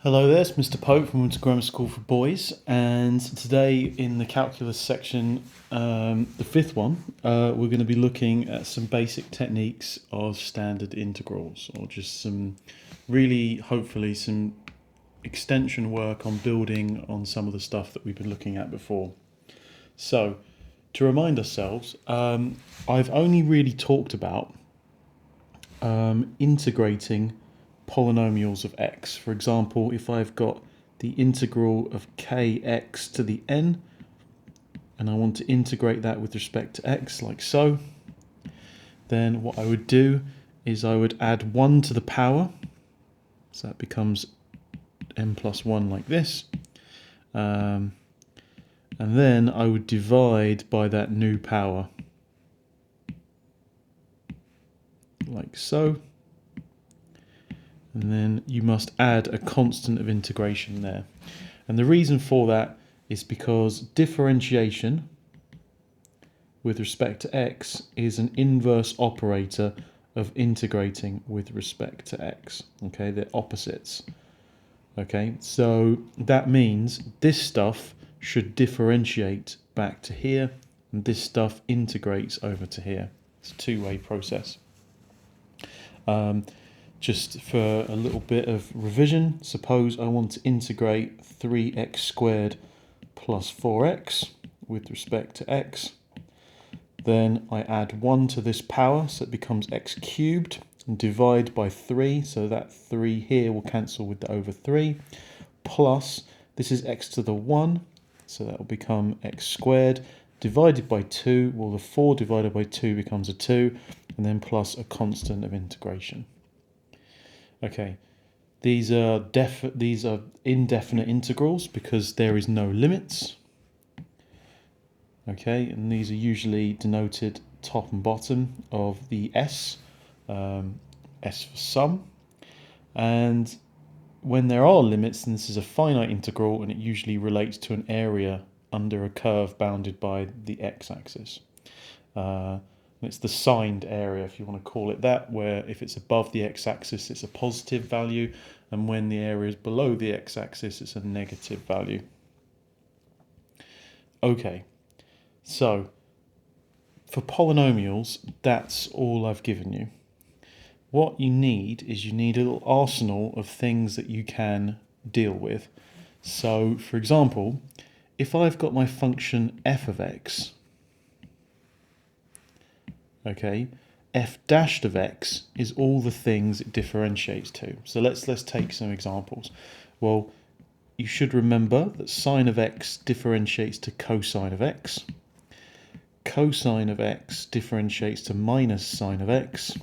Hello there, it's Mr. Pope from Winter Grammar School for Boys, and today in the calculus section, the fifth one, we're going to be looking at some basic techniques of standard integrals, or just some really, hopefully, some extension work on building on some of the stuff that we've been looking at before. So, to remind ourselves, I've only really talked about integrating polynomials of x. For example, if I've got the integral of kx to the n and I want to integrate that with respect to x like so, then what I would do is I would add 1 to the power, so that becomes n plus 1 like this, and then I would divide by that new power like so. And then you must add a constant of integration there. And the reason for that is because differentiation with respect to x is an inverse operator of integrating with respect to x. Okay, they're opposites. Okay, so that means this stuff should differentiate back to here, and this stuff integrates over to here. It's a two-way process. Just for a little bit of revision, suppose I want to integrate 3x squared plus 4x with respect to x. Then I add 1 to this power, so it becomes x cubed, and divide by 3, so that 3 here will cancel with the over 3, plus this is x to the 1, so that will become x squared, divided by 2, well the 4 divided by 2 becomes a 2, and then plus a constant of integration. Okay, these are indefinite integrals because there is no limits. Okay, and these are usually denoted top and bottom of the S, S for sum. And when there are limits, then this is a finite integral, and it usually relates to an area under a curve bounded by the x-axis. It's the signed area, if you want to call it that, where if it's above the x-axis, it's a positive value, and when the area is below the x-axis, it's a negative value. Okay, so for polynomials, that's all I've given you. What you need is you need a little arsenal of things that you can deal with. So, for example, if I've got my function f of x, okay, f dashed of x is all the things it differentiates to. So let's take some examples. Well, you should remember that sine of x differentiates to cosine of x. Cosine of x differentiates to minus sine of x.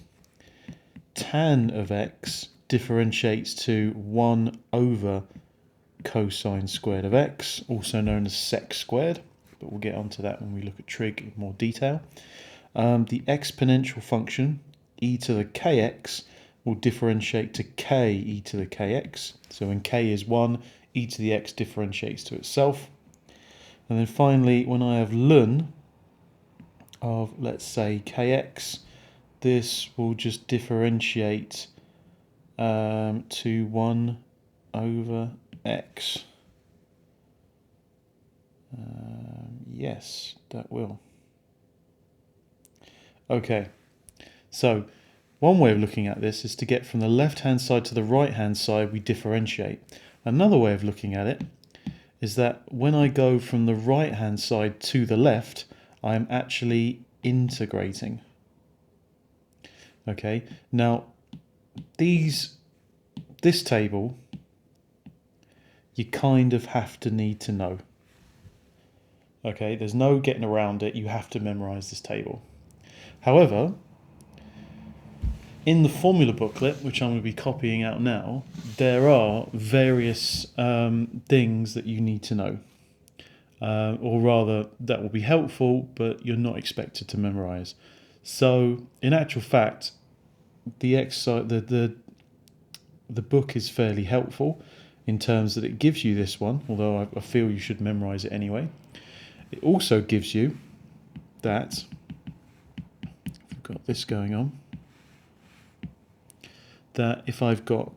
Tan of x differentiates to 1 over cosine squared of x, also known as sec squared, but we'll get onto that when we look at trig in more detail. The exponential function e to the kx will differentiate to k e to the kx. So when k is 1, e to the x differentiates to itself. And then finally, when I have ln of, let's say, kx, this will just differentiate to 1 over x. Yes, that will. Okay, so one way of looking at this is to get from the left-hand side to the right-hand side, we differentiate. Another way of looking at it is that when I go from the right-hand side to the left, I'm actually integrating. Okay, now this table, you kind of have to need to know. Okay, there's no getting around it, you have to memorize this table. However, in the formula booklet, which I'm going to be copying out now, there are various things that you need to know. Or rather, that will be helpful, but you're not expected to memorize. So, in actual fact, the exercise, the book is fairly helpful in terms that it gives you this one, although I feel you should memorize it anyway. It also gives you that, if we've got this going on, that if I've got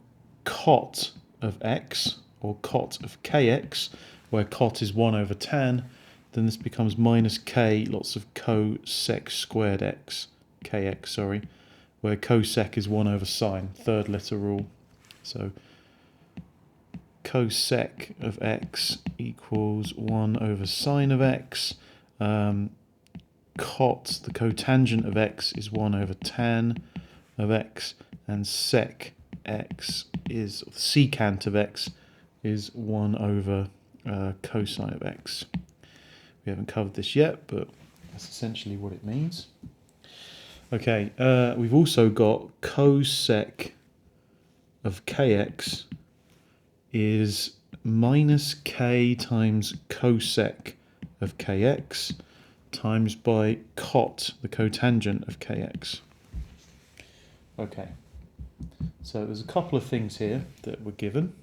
cot of x, or cot of kx, where cot is 1 over tan, then this becomes minus k lots of cosec squared x, kx, sorry, where cosec is 1 over sine, third letter rule. So cosec of x equals 1 over sine of x. Cot, the cotangent of x, is 1 over tan of x, and sec x is, or the secant of x is 1 over cosine of x. We haven't covered this yet, but that's essentially what it means. Okay, we've also got cosec of kx is minus k times cosec of kx times by cot, the cotangent of kx. Okay, so there's a couple of things here that were given.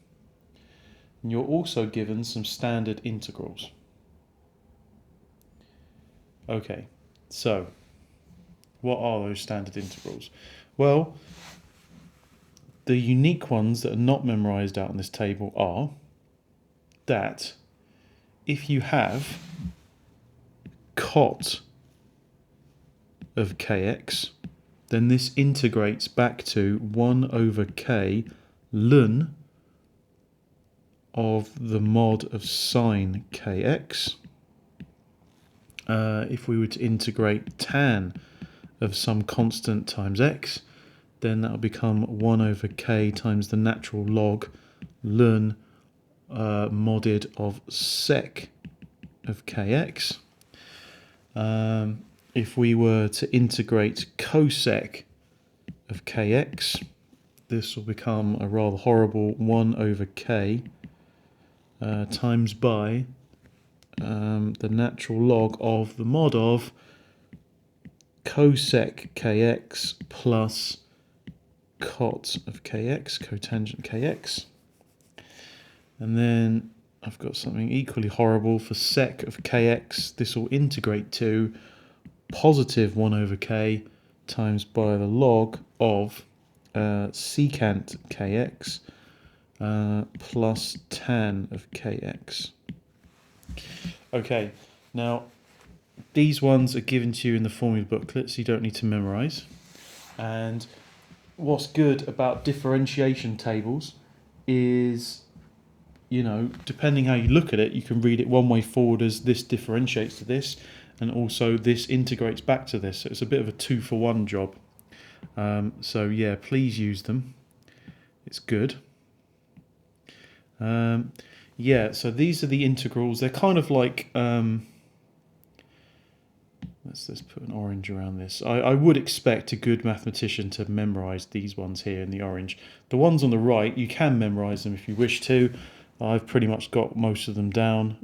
And you're also given some standard integrals. Okay, so what are those standard integrals? Well, the unique ones that are not memorized out in this table are that if you have cot of kx, then this integrates back to 1 over k ln of the mod of sine kx. If we were to integrate tan of some constant times x, then that will become 1 over k times the natural log ln modded of sec of kx. If we were to integrate cosec of kx, this will become a rather horrible 1 over k times by the natural log of the mod of cosec kx plus cot of kx, cotangent kx. And then I've got something equally horrible for sec of kx. This will integrate to positive 1 over k times by the log of secant kx plus tan of kx. Okay, now these ones are given to you in the formula booklet, so you don't need to memorize. And what's good about differentiation tables is, you know, depending how you look at it, you can read it one way forward as this differentiates to this, and also this integrates back to this. So it's a bit of a 2-for-1 job. So yeah, please use them. It's good. Yeah, so these are the integrals. They're kind of like, let's put an orange around this. I would expect a good mathematician to memorize these ones here in the orange. The ones on the right, you can memorize them if you wish to. I've pretty much got most of them down.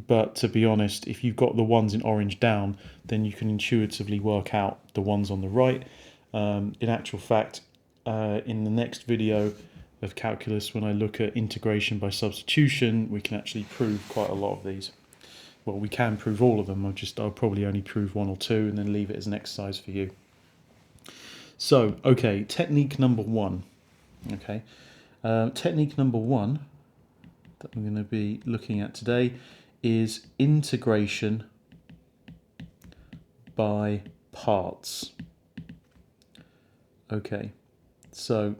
But to be honest, if you've got the ones in orange down, then you can intuitively work out the ones on the right. In actual fact, in the next video of calculus, when I look at integration by substitution, we can actually prove quite a lot of these. Well, we can prove all of them. I'll probably only prove 1 or 2 and then leave it as an exercise for you. So, okay, technique number 1. Okay, technique number 1 that I'm going to be looking at today is integration by parts. Okay, so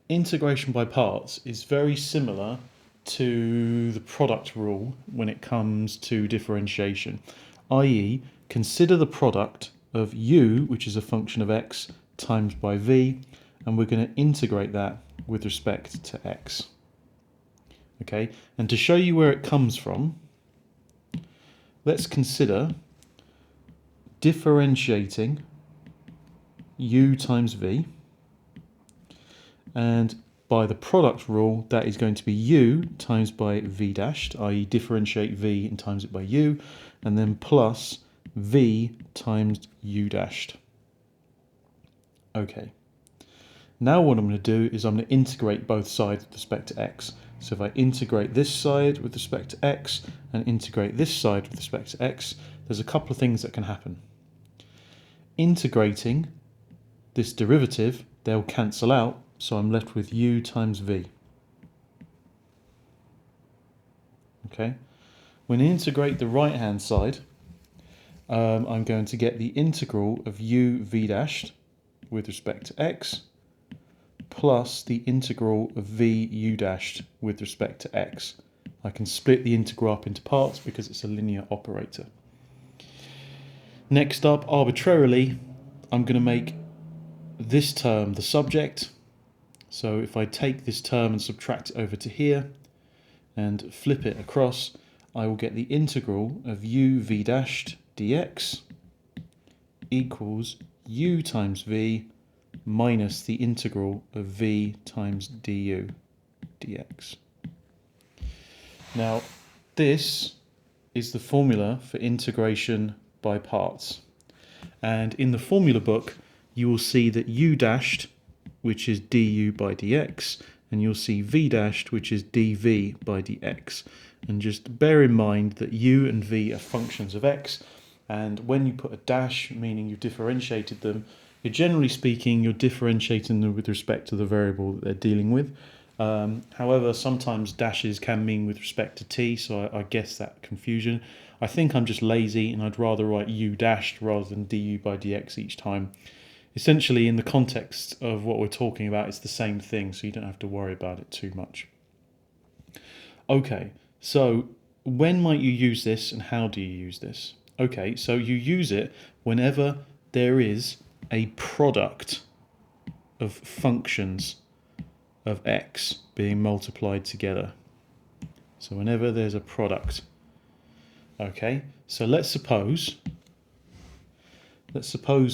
integration by parts is very similar to the product rule when it comes to differentiation, i.e. consider the product of u, which is a function of x, times by v, and we're going to integrate that with respect to x. Okay, and to show you where it comes from, let's consider differentiating u times v, and by the product rule, that is going to be u times by v dashed, i.e. differentiate v and times it by u, and then plus v times u dashed. Okay, now what I'm going to do is I'm going to integrate both sides with respect to x. So if I integrate this side with respect to x and integrate this side with respect to x, there's a couple of things that can happen. Integrating this derivative, they'll cancel out, So I'm left with u times v. Okay. When I integrate the right hand side, I'm going to get the integral of u v dashed with respect to x plus the integral of v u dashed with respect to x. I can split the integral up into parts because it's a linear operator. Next up, arbitrarily, I'm going to make this term the subject. So if I take this term and subtract it over to here and flip it across, I will get the integral of u v dashed dx equals u times v minus the integral of v times du dx. Now, this is the formula for integration by parts. And in the formula book, you will see that u dashed, which is du by dx, and you'll see v dashed, which is dv by dx. And just bear in mind that u and v are functions of x, and when you put a dash, meaning you've differentiated them, generally speaking, you're differentiating them with respect to the variable that they're dealing with. However, sometimes dashes can mean with respect to t, so I guess that confusion. I think I'm just lazy and I'd rather write u dashed rather than du by dx each time. Essentially, in the context of what we're talking about, it's the same thing, so you don't have to worry about it too much. Okay, so when might you use this and how do you use this? Okay, so you use it whenever there is a product of functions of x being multiplied together. So whenever there's a product. Okay, so let's suppose,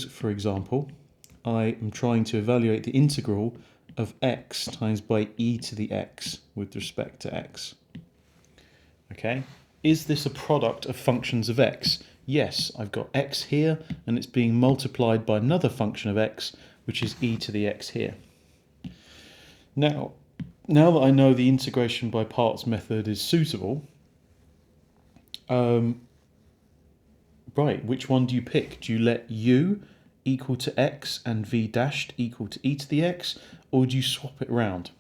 for example, I am trying to evaluate the integral of x times by e to the x with respect to x. Okay, is this a product of functions of x? Yes, I've got x here and it's being multiplied by another function of x, which is e to the x here. Now that I know the integration by parts method is suitable, right, which one do you pick? Do you let u equal to x and v dashed equal to e to the x, or do you swap it around?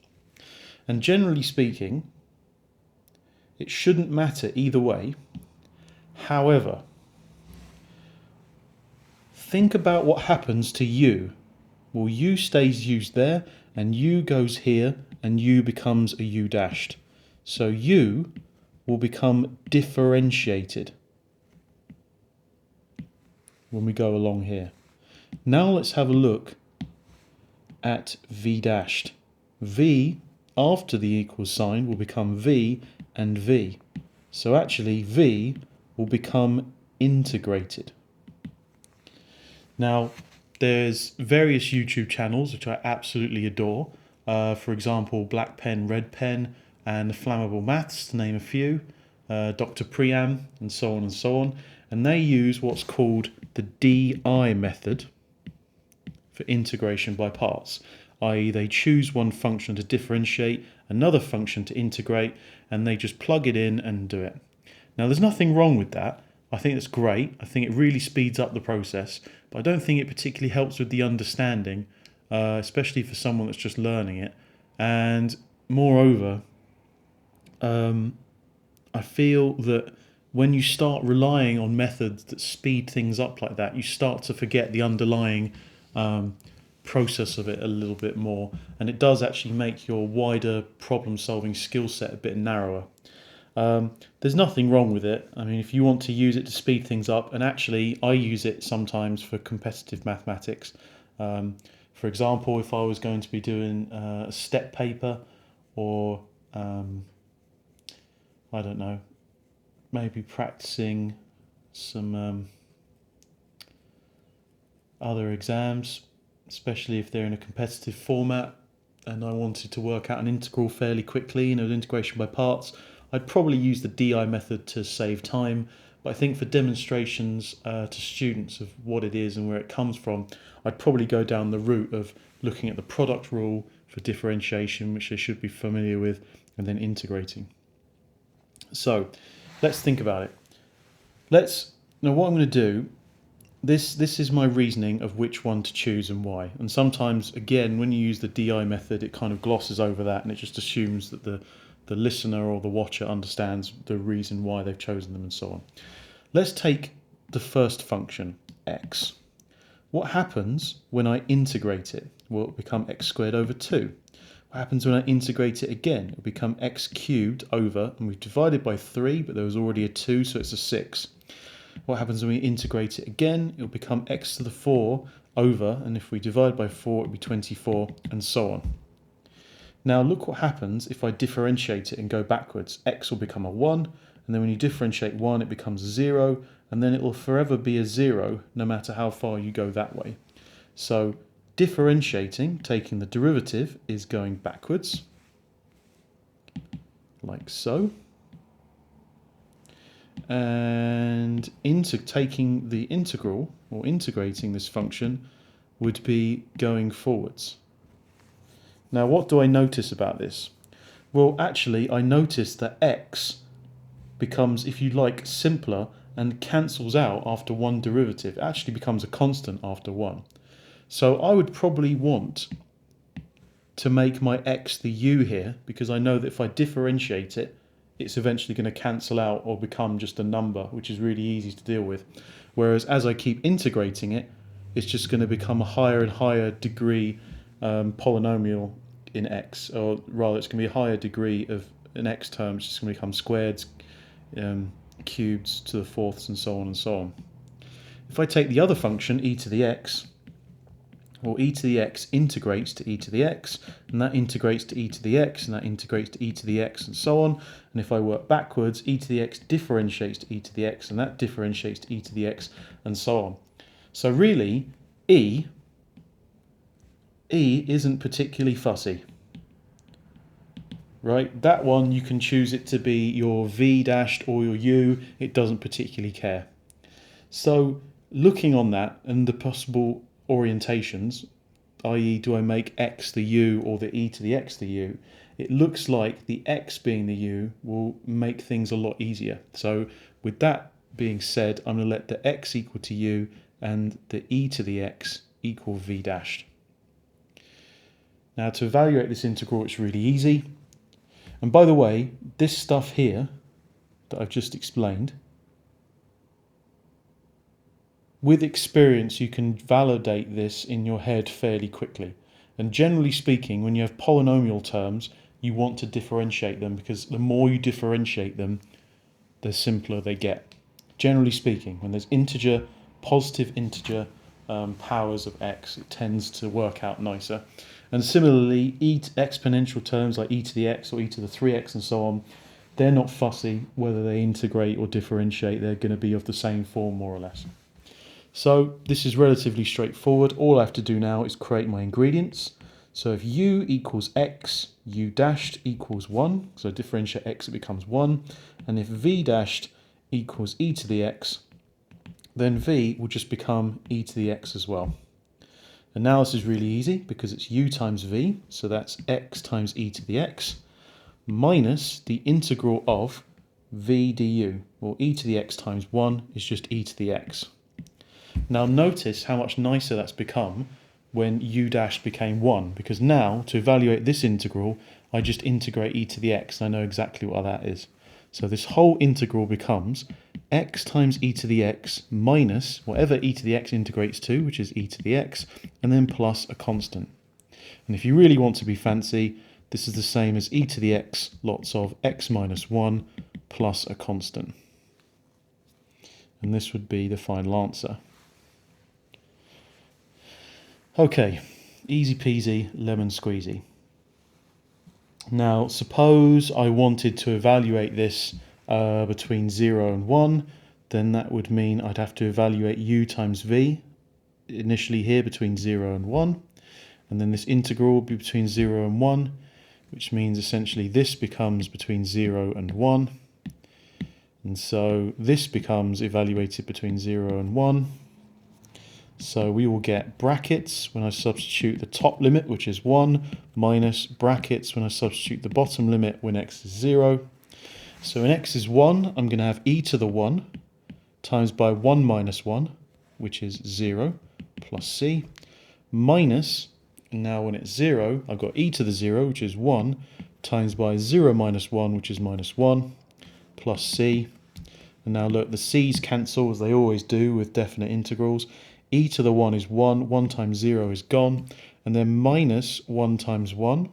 And generally speaking, it shouldn't matter either way. However, think about what happens to u. Well, u stays used there, and u goes here, and u becomes a u dashed. So u will become differentiated when we go along here. Now let's have a look at v dashed. V, after the equal sign, will become v and v. So actually v will become integrated. Now, there's various YouTube channels which I absolutely adore. For example, Black Pen, Red Pen, and Flammable Maths, to name a few. Dr. Priam, and so on and so on. And they use what's called the DI method for integration by parts. I.e. they choose one function to differentiate, another function to integrate, and they just plug it in and do it. Now, there's nothing wrong with that. I think it's great. I think it really speeds up the process, but I don't think it particularly helps with the understanding, especially for someone that's just learning it. And moreover, I feel that when you start relying on methods that speed things up like that, you start to forget the underlying process of it a little bit more, and it does actually make your wider problem-solving skill set a bit narrower. There's nothing wrong with it. I mean, if you want to use it to speed things up, and actually I use it sometimes for competitive mathematics. For example, if I was going to be doing a step paper, or I don't know, maybe practicing some other exams, especially if they're in a competitive format, and I wanted to work out an integral fairly quickly, an integration by parts, I'd probably use the DI method to save time. But I think for demonstrations to students of what it is and where it comes from, I'd probably go down the route of looking at the product rule for differentiation, which they should be familiar with, and then integrating. So let's think about it. Now what I'm going to do this is my reasoning of which one to choose and why. And sometimes, again, when you use the DI method, it kind of glosses over that and it just assumes that the listener or the watcher understands the reason why they've chosen them and so on. Let's take the first function, x. What happens when I integrate it? Well, it'll become x squared over 2. What happens when I integrate it again? It'll become x cubed over, and we've divided by 3, but there was already a 2, so it's a 6. What happens when we integrate it again? It'll become x to the 4 over, and if we divide by 4, it'll be 24, and so on. Now look what happens if I differentiate it and go backwards. X will become a 1, and then when you differentiate 1, it becomes 0, and then it will forever be a 0 no matter how far you go that way. So differentiating, taking the derivative, is going backwards, like so. And taking the integral, or integrating this function, would be going forwards. Now what do I notice about this? Well, actually I notice that x becomes, if you like, simpler and cancels out after one derivative. It actually becomes a constant after one. So I would probably want to make my x the u here, because I know that if I differentiate it, it's eventually going to cancel out or become just a number, which is really easy to deal with. Whereas as I keep integrating it, it's just going to become a higher and higher degree polynomial in x, or rather it's going to be a higher degree of an x term, which is going to become squareds, cubes to the fourths, and so on and so on. If I take the other function, e to the x, well, e to the x integrates to e to the x, and that integrates to e to the x, and that integrates to e to the x, and so on. And if I work backwards, e to the x differentiates to e to the x, and that differentiates to e to the x, and so on. So really, e isn't particularly fussy, right? That one, you can choose it to be your v dashed or your u. It doesn't particularly care. So looking on that and the possible orientations, i.e. do I make x the u or the e to the x the u, it looks like the x being the u will make things a lot easier. So with that being said, I'm going to let the x equal to u and the e to the x equal v dashed. Now to evaluate this integral, it's really easy. And by the way, this stuff here that I've just explained, with experience, you can validate this in your head fairly quickly. And generally speaking, when you have polynomial terms, you want to differentiate them, because the more you differentiate them, the simpler they get. Generally speaking, when there's integer, positive integer powers of x, it tends to work out nicer. And similarly, exponential terms like e to the x or e to the 3x and so on, they're not fussy whether they integrate or differentiate. They're going to be of the same form, more or less. So this is relatively straightforward. All I have to do now is create my ingredients. So if u equals x, u dashed equals 1. So differentiate x, it becomes 1. And if v dashed equals e to the x, then v will just become e to the x as well. And now this is really easy because it's u times v, so that's x times e to the x, minus the integral of v du, or e to the x times 1 is just e to the x. Now notice how much nicer that's become when u dash became 1, because now to evaluate this integral, I just integrate e to the x, and I know exactly what that is. So this whole integral becomes x times e to the x minus whatever e to the x integrates to, which is e to the x, and then plus a constant. And if you really want to be fancy, this is the same as e to the x lots of x minus 1 plus a constant. And this would be the final answer. Okay, easy peasy, lemon squeezy. Now, suppose I wanted to evaluate this between 0 and 1, then that would mean I'd have to evaluate u times v initially here between 0 and 1, and then this integral will be between 0 and 1, which means essentially this becomes between 0 and 1, and so this becomes evaluated between 0 and 1. So we will get brackets when I substitute the top limit, which is 1, minus brackets when I substitute the bottom limit when x is 0. So when x is 1, I'm going to have e to the 1 times by 1 minus 1, which is 0, plus c, minus, and now when it's 0, I've got e to the 0, which is 1, times by 0 minus 1, which is minus 1, plus c. And now look, the c's cancel as they always do with definite integrals. E to the 1 is 1, 1 times 0 is gone, and then minus 1 times 1,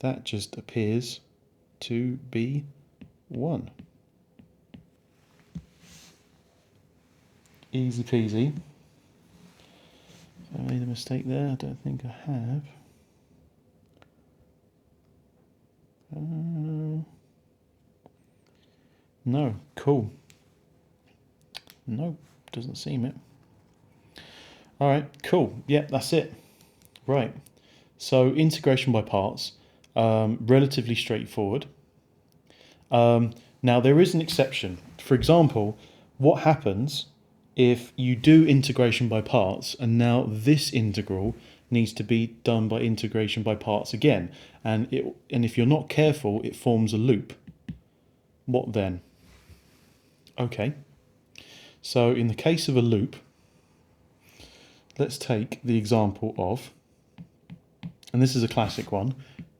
that just appears to be 1. Easy peasy. I made a mistake there, I don't think I have. No, cool. No, doesn't seem it. All right, cool. Yeah, that's it. Right. So integration by parts, relatively straightforward. Now there is an exception. For example, what happens if you do integration by parts and now this integral needs to be done by integration by parts again, and if you're not careful, it forms a loop. What then? Okay, so in the case of a loop, let's take the example of, and this is a classic one,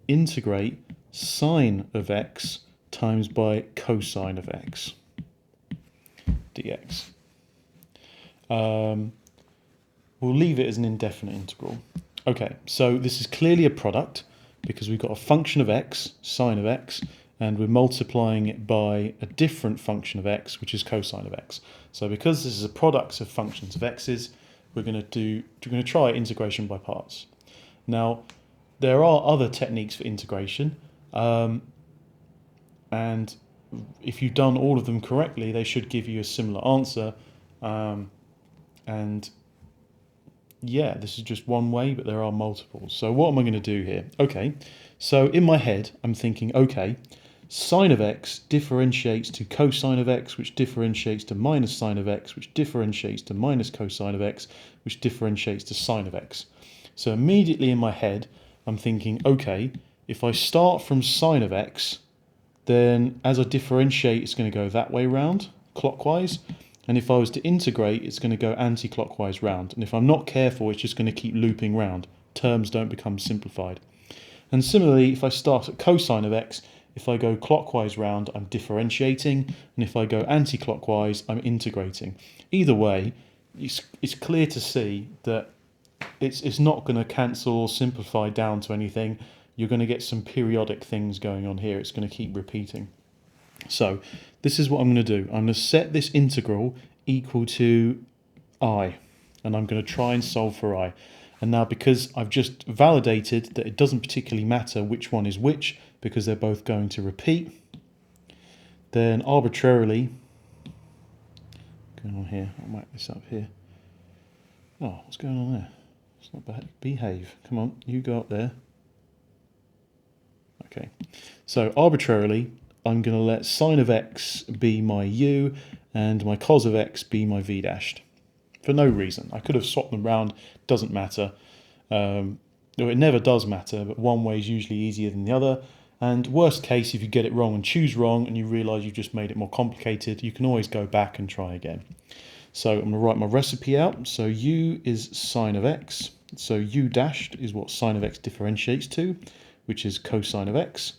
integrate sine of x times by cosine of x dx. We'll leave it as an indefinite integral. Okay, so this is clearly a product because we've got a function of x, sine of x, and we're multiplying it by a different function of x, which is cosine of x. So because this is a product of functions of x's, we're going to try integration by parts. Now, there are other techniques for integration, and if you've done all of them correctly, they should give you a similar answer. And yeah, this is just one way, but there are multiples. So what am I going to do here? Okay, so in my head, I'm thinking, okay, sine of x differentiates to cosine of x, which differentiates to minus sine of x, which differentiates to minus cosine of x, which differentiates to sine of x. So immediately in my head, I'm thinking, okay, if I start from sine of x, then as I differentiate, it's going to go that way round, clockwise. And if I was to integrate, it's going to go anti-clockwise round. And if I'm not careful, it's just going to keep looping round. Terms don't become simplified. And similarly, if I start at cosine of x, if I go clockwise round, I'm differentiating. And if I go anti-clockwise, I'm integrating. Either way, it's clear to see that it's not going to cancel or simplify down to anything. You're going to get some periodic things going on here. It's going to keep repeating. So this is what I'm going to do. I'm going to set this integral equal to I, and I'm going to try and solve for I. And now because I've just validated that it doesn't particularly matter which one is which, because they're both going to repeat, then arbitrarily, going on here, I'll mark this up here. Oh, what's going on there? It's not behave. Come on, you go up there. Okay, so arbitrarily, I'm going to let sine of x be my u and my cos of x be my v dashed. For no reason. I could have swapped them around, doesn't matter. It never does matter, but one way is usually easier than the other. And worst case, if you get it wrong and choose wrong and you realise you've just made it more complicated, you can always go back and try again. So I'm going to write my recipe out. So u is sine of x. So u dashed is what sine of x differentiates to, which is cosine of x.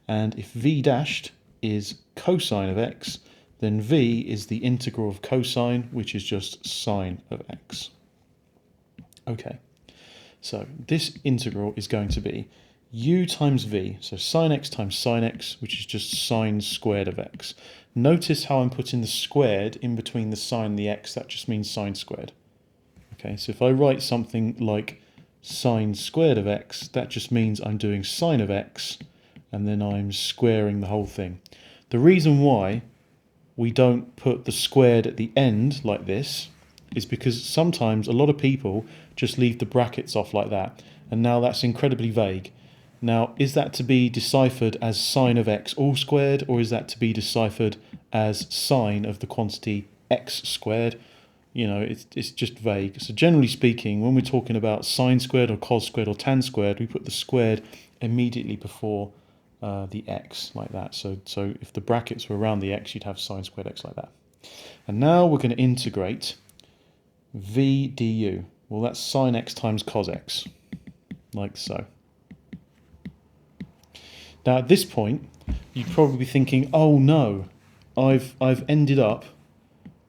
And if v dashed is cosine of x, then v is the integral of cosine, which is just sine of x. Okay, so this integral is going to be u times v, so sine x times sine x, which is just sine squared of x. Notice how I'm putting the squared in between the sine and the x, that just means sine squared. Okay, so if I write something like sine squared of x, that just means I'm doing sine of x, and then I'm squaring the whole thing. The reason why we don't put the squared at the end like this is because sometimes a lot of people just leave the brackets off like that, and now that's incredibly vague. Now, is that to be deciphered as sine of x all squared, or is that to be deciphered as sine of the quantity x squared? You know, it's just vague. So generally speaking, when we're talking about sine squared or cos squared or tan squared, we put the squared immediately before the x like that. So if the brackets were around the x, you'd have sine squared x like that. And now we're going to integrate v du. Well, that's sine x times cos x, like so. Now at this point, you'd probably be thinking, oh no, I've ended up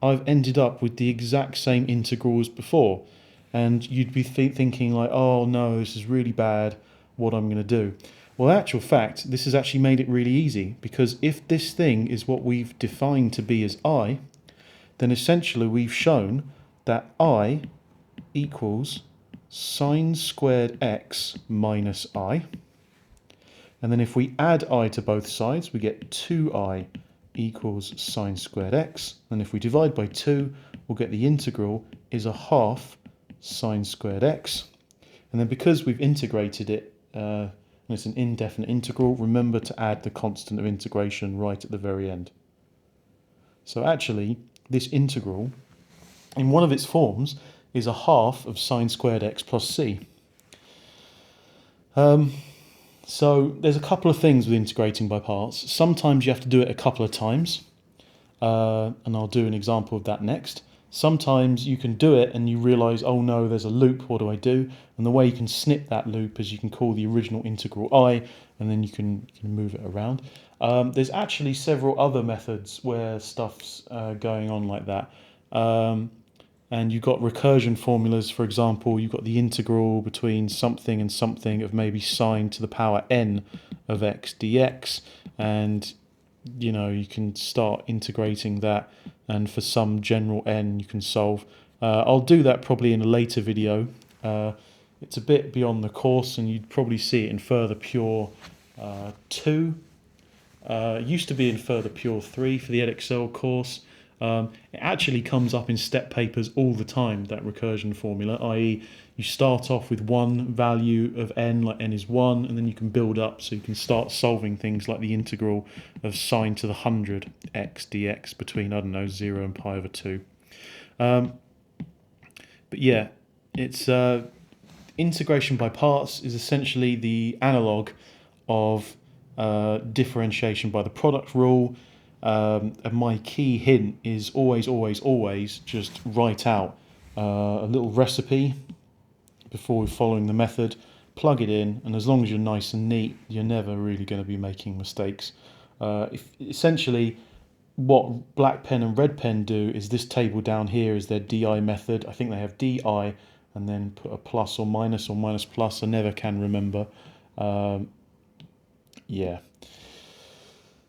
with the exact same integral as before. And you'd be thinking like, oh no, this is really bad, what I'm going to do. Well, in actual fact, this has actually made it really easy, because if this thing is what we've defined to be as I, then essentially we've shown that I equals sine squared x minus I. And then if we add I to both sides, we get 2I equals sine squared x. And if we divide by 2, we'll get the integral is a half sine squared x. And then because we've integrated it, and it's an indefinite integral, remember to add the constant of integration right at the very end. So actually, this integral, in one of its forms, is a half of sine squared x plus c. So there's a couple of things with integrating by parts. Sometimes you have to do it a couple of times, and I'll do an example of that next. Sometimes you can do it and you realise, oh no, there's a loop, what do I do? And the way you can snip that loop is you can call the original integral I, and then you can move it around. There's actually several other methods where stuff's going on like that. And you've got recursion formulas, for example, you've got the integral between something and something of maybe sine to the power n of x dx, and you know, you can start integrating that, and for some general n you can solve. I'll do that probably in a later video. It's a bit beyond the course, and you'd probably see it in further pure 2. It used to be in further pure 3 for the Edexcel course. It actually comes up in step papers all the time, that recursion formula, i.e. you start off with one value of n, like n is 1, and then you can build up, so you can start solving things like the integral of sine to the 100 x dx between, I don't know, 0 and pi over 2. But yeah, it's integration by parts is essentially the analogue of differentiation by the product rule. And my key hint is always just write out a little recipe before we're following the method, plug it in, and as long as you're nice and neat, you're never really going to be making mistakes. Essentially, what black pen and red pen do is this table down here is their DI method. I think they have DI and then put a plus or minus plus. I never can remember. Yeah.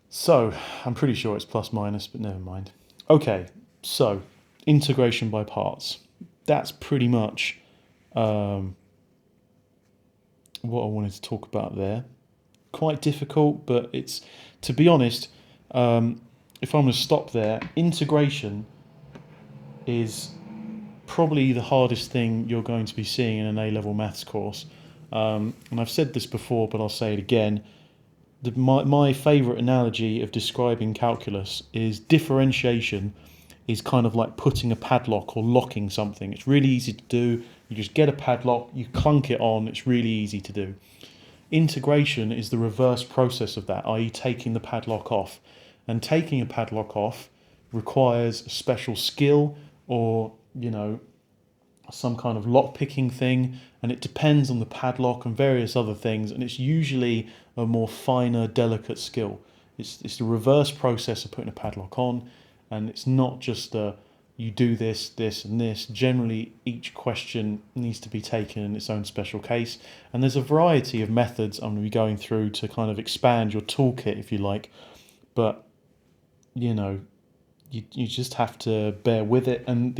So, I'm pretty sure it's plus minus, but never mind. Okay, so, integration by parts. That's pretty much what I wanted to talk about there. Quite difficult, but it's, to be honest, if I'm going to stop there, integration is probably the hardest thing you're going to be seeing in an A-level maths course. And I've said this before, but I'll say it again. My favourite analogy of describing calculus is differentiation is kind of like putting a padlock or locking something. It's really easy to do. You just get a padlock, you clunk it on, it's really easy to do. Integration is the reverse process of that, i.e. taking the padlock off. And taking a padlock off requires a special skill or, you know, some kind of lock picking thing, and it depends on the padlock and various other things, and it's usually a more finer, delicate skill. It's the reverse process of putting a padlock on, and it's not just you do this, this and this. Generally, each question needs to be taken in its own special case, and there's a variety of methods I'm going to be going through to kind of expand your toolkit, if you like, but you know, you just have to bear with it, and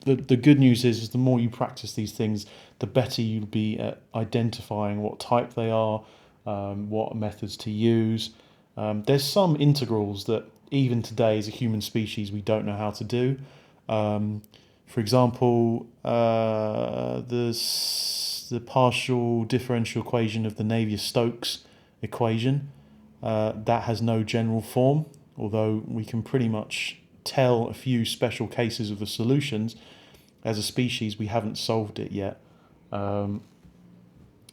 the good news is the more you practice these things, the better you'll be at identifying what type they are, what methods to use. There's some integrals that even today as a human species we don't know how to do. For example, the partial differential equation of the Navier-Stokes equation, that has no general form, although we can pretty much tell a few special cases of the solutions. As a species, we haven't solved it yet.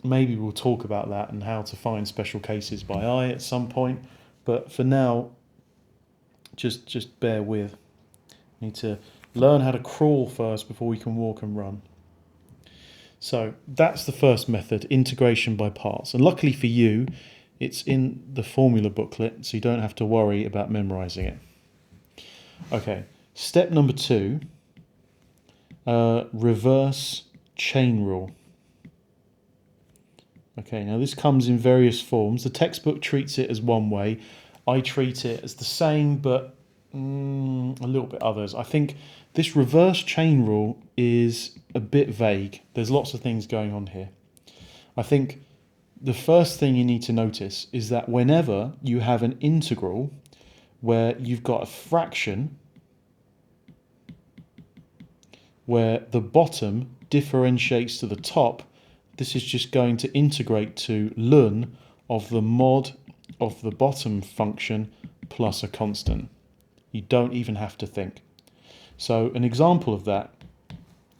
Maybe we'll talk about that and how to find special cases by eye at some point. But for now, just bear with. Need to Learn how to crawl first before we can walk and run. So that's the first method, integration by parts. And luckily for you, it's in the formula booklet, so you don't have to worry about memorizing it. Okay, step number 2, reverse chain rule. Okay, now this comes in various forms. The textbook treats it as one way. I treat it as the same, but a little bit others. I think this reverse chain rule is a bit vague. There's lots of things going on here. I think the first thing you need to notice is that whenever you have an integral where you've got a fraction where the bottom differentiates to the top, this is just going to integrate to ln of the mod of the bottom function plus a constant. You don't even have to think. So an example of that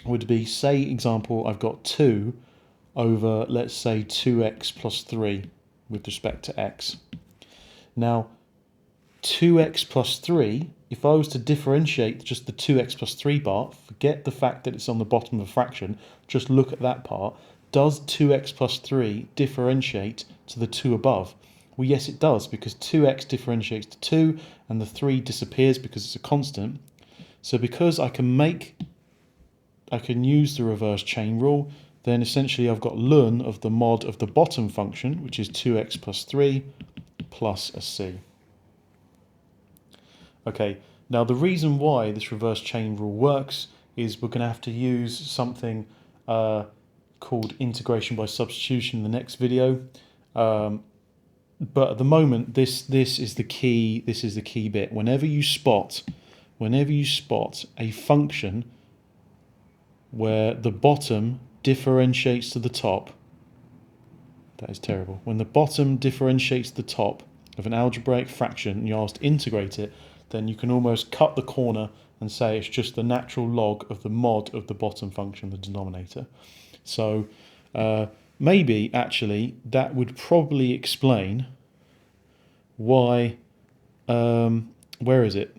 would be, say example, I've got 2 over, let's say, 2x plus 3 with respect to x. Now, 2x plus 3, if I was to differentiate just the 2x plus 3 part, forget the fact that it's on the bottom of a fraction, just look at that part. Does 2x plus 3 differentiate to the 2 above? Well, yes, it does, because 2x differentiates to 2 and the 3 disappears because it's a constant. So because I can use the reverse chain rule, then essentially I've got ln of the mod of the bottom function, which is 2x plus 3 plus a c. Okay, now the reason why this reverse chain rule works is we're going to have to use something called integration by substitution in the next video. But at the moment, this is the key. This is the key bit. Whenever you spot a function where the bottom differentiates to the top, that is terrible. When the bottom differentiates to the top of an algebraic fraction and you're asked to integrate it, then you can almost cut the corner and say it's just the natural log of the mod of the bottom function, the denominator. So maybe actually that would probably explain why, where is it?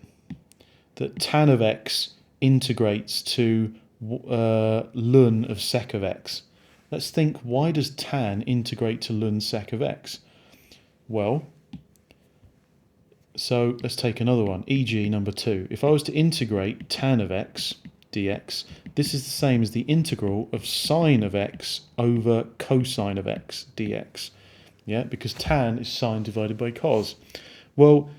That tan of x integrates to ln of sec of x. Let's think, why does tan integrate to ln sec of x? Well, so let's take another one, e.g. number 2. If I was to integrate tan of x dx, this is the same as the integral of sine of x over cosine of x dx. Yeah, because tan is sine divided by cos. Well,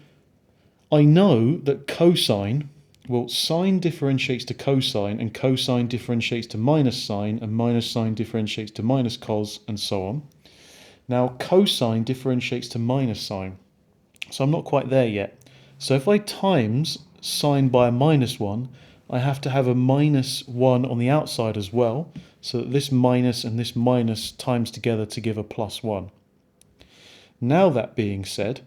I know that cosine, well, sine differentiates to cosine, and cosine differentiates to minus sine, and minus sine differentiates to minus cos, and so on. Now, cosine differentiates to minus sine. So I'm not quite there yet. So if I times sine by a minus 1, I have to have a minus 1 on the outside as well, so that this minus and this minus times together to give a plus 1. Now that being said,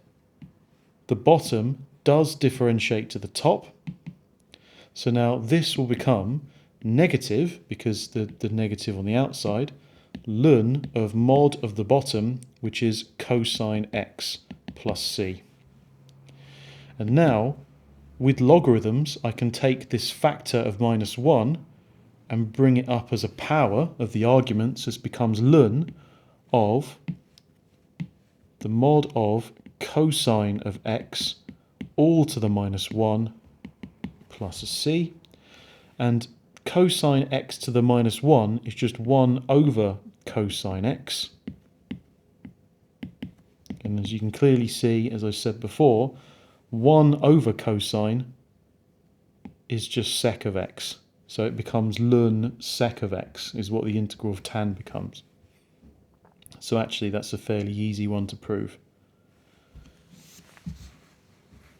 the bottom does differentiate to the top. So now this will become negative, because the negative on the outside, ln of mod of the bottom, which is cosine x plus c. And now, with logarithms, I can take this factor of minus 1 and bring it up as a power of the arguments. This becomes ln of the mod of cosine of x all to the minus 1 plus a c. And cosine x to the minus 1 is just 1 over cosine x. And as you can clearly see, as I said before, 1 over cosine is just sec of x. So it becomes ln sec of x is what the integral of tan becomes. So actually that's a fairly easy one to prove.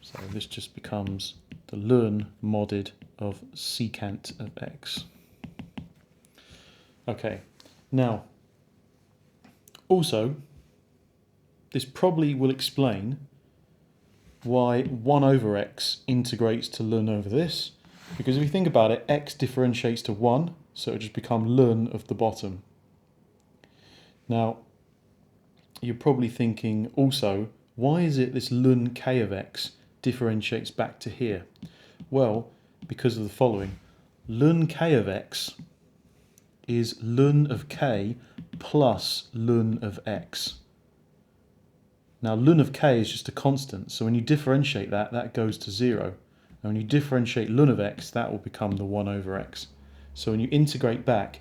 So this just becomes the ln modded of secant of x. Okay, now also this probably will explain why 1 over x integrates to ln over this, because if you think about it, x differentiates to 1, so it would just become ln of the bottom. Now, you're probably thinking also, why is it this ln k of x differentiates back to here? Well, because of the following. Ln k of x is ln of k plus ln of x. Now ln of k is just a constant, so when you differentiate that, that goes to 0. And when you differentiate ln of x, that will become the 1 over x. So when you integrate back,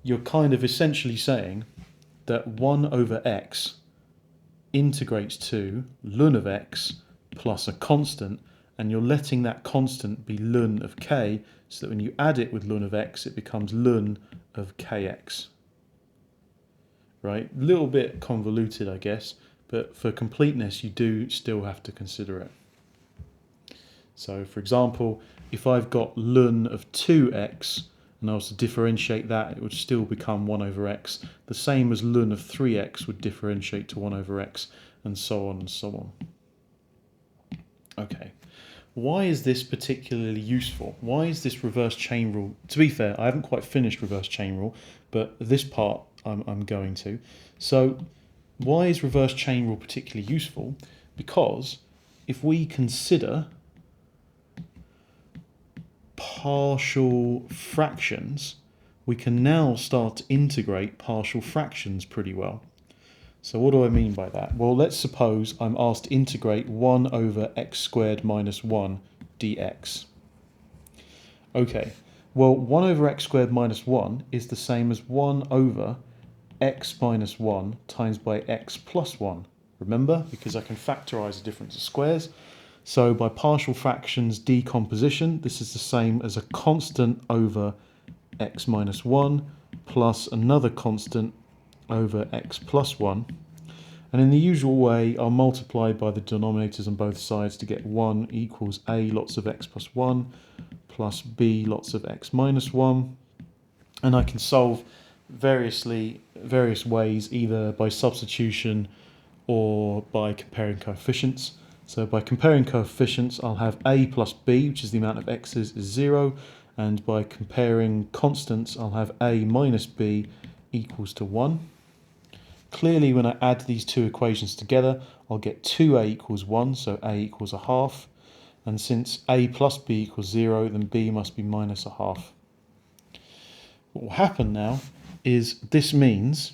you're kind of essentially saying that 1 over x integrates to ln of x plus a constant, and you're letting that constant be ln of k, so that when you add it with ln of x, it becomes ln of kx. Right? A little bit convoluted, I guess, but for completeness, you do still have to consider it. So, for example, if I've got ln of 2x, and I was to differentiate that, it would still become 1 over x. The same as ln of 3x would differentiate to 1 over x, and so on and so on. Okay, why is this particularly useful? Why is this reverse chain rule? To be fair, I haven't quite finished reverse chain rule, but this part I'm going to. So, why is reverse chain rule particularly useful? Because if we consider partial fractions, we can now start to integrate partial fractions pretty well. So what do I mean by that? Well, let's suppose I'm asked to integrate 1 over x squared minus 1 dx. Okay, well 1 over x squared minus 1 is the same as 1 over x minus 1 times by x plus 1. Remember, because I can factorise the difference of squares. So by partial fractions decomposition, this is the same as a constant over x minus 1 plus another constant over x plus 1. And in the usual way, I'll multiply by the denominators on both sides to get 1 equals a lots of x plus 1 plus b lots of x minus 1. And I can solve various ways, either by substitution or by comparing coefficients. So by comparing coefficients, I'll have a plus b, which is the amount of x's, is 0. And by comparing constants, I'll have a minus b equals to 1. Clearly, when I add these two equations together, I'll get 2a equals 1, so a equals a half. And since a plus b equals 0, then b must be minus a half. What will happen now is this means,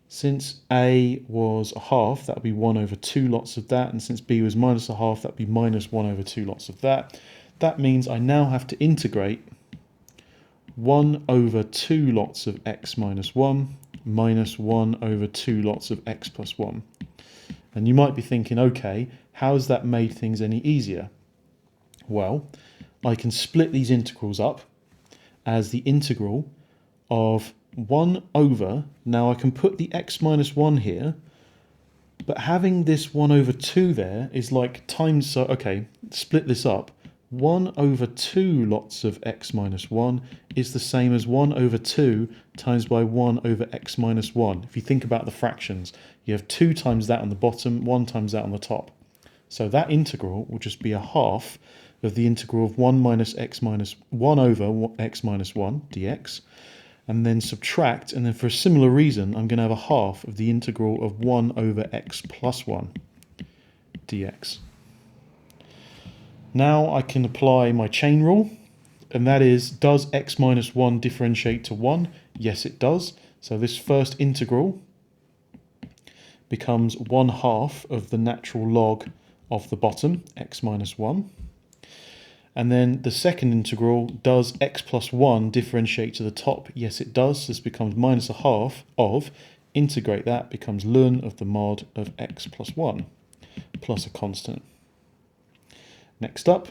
since a was a half, that would be 1 over 2 lots of that, and since b was minus a half, that would be minus 1 over 2 lots of that. That means I now have to integrate 1 over 2 lots of x minus 1 minus 1 over 2 lots of x plus 1. And you might be thinking, okay, how has that made things any easier? Well, I can split these integrals up as the integral of 1 over, now I can put the x minus 1 here, but having this 1 over 2 there is like times, so okay, split this up. 1 over 2 lots of x minus 1 is the same as 1 over 2 times by 1 over x minus 1. If you think about the fractions, you have 2 times that on the bottom, 1 times that on the top. So that integral will just be a half of the integral of 1 minus x minus 1 over x minus 1 dx, and then subtract, and then for a similar reason, I'm going to have a half of the integral of 1 over x plus 1 dx. Now I can apply my chain rule, and that is, does x minus 1 differentiate to 1? Yes, it does. So this first integral becomes 1/2 of the natural log of the bottom, x minus 1. And then the second integral, does x plus 1 differentiate to the top? Yes, it does. This becomes minus a half of, integrate that, becomes ln of the mod of x plus 1 plus a constant. Next up,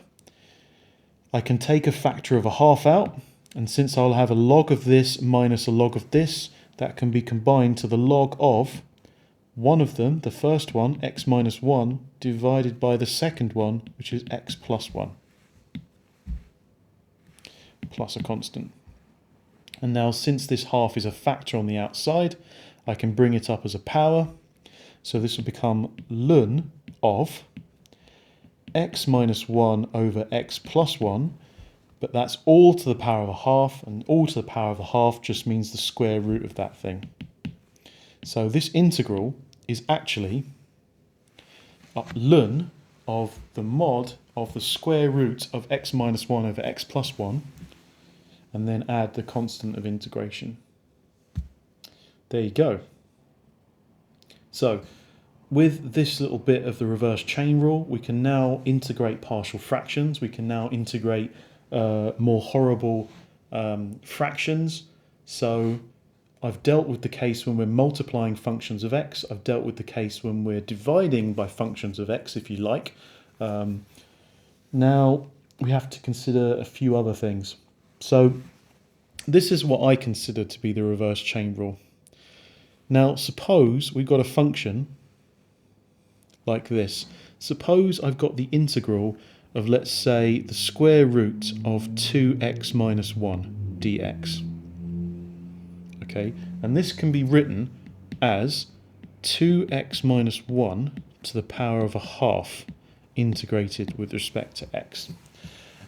I can take a factor of a half out, and since I'll have a log of this minus a log of this, that can be combined to the log of one of them, the first one, x minus 1, divided by the second one, which is x plus 1, plus a constant. And now, since this half is a factor on the outside, I can bring it up as a power. So this will become ln of x minus 1 over x plus 1, but that's all to the power of a half, and all to the power of a half just means the square root of that thing. So this integral is actually ln of the mod of the square root of x minus 1 over x plus 1, and then add the constant of integration. There you go. So with this little bit of the reverse chain rule, we can now integrate partial fractions. We can now integrate more horrible fractions. So I've dealt with the case when we're multiplying functions of x. I've dealt with the case when we're dividing by functions of x, if you like. Now we have to consider a few other things. So this is what I consider to be the reverse chain rule. Now suppose we've got a function like this. Suppose I've got the integral of, let's say, the square root of 2x minus 1 dx. Okay, and this can be written as 2x minus 1 to the power of a half integrated with respect to x.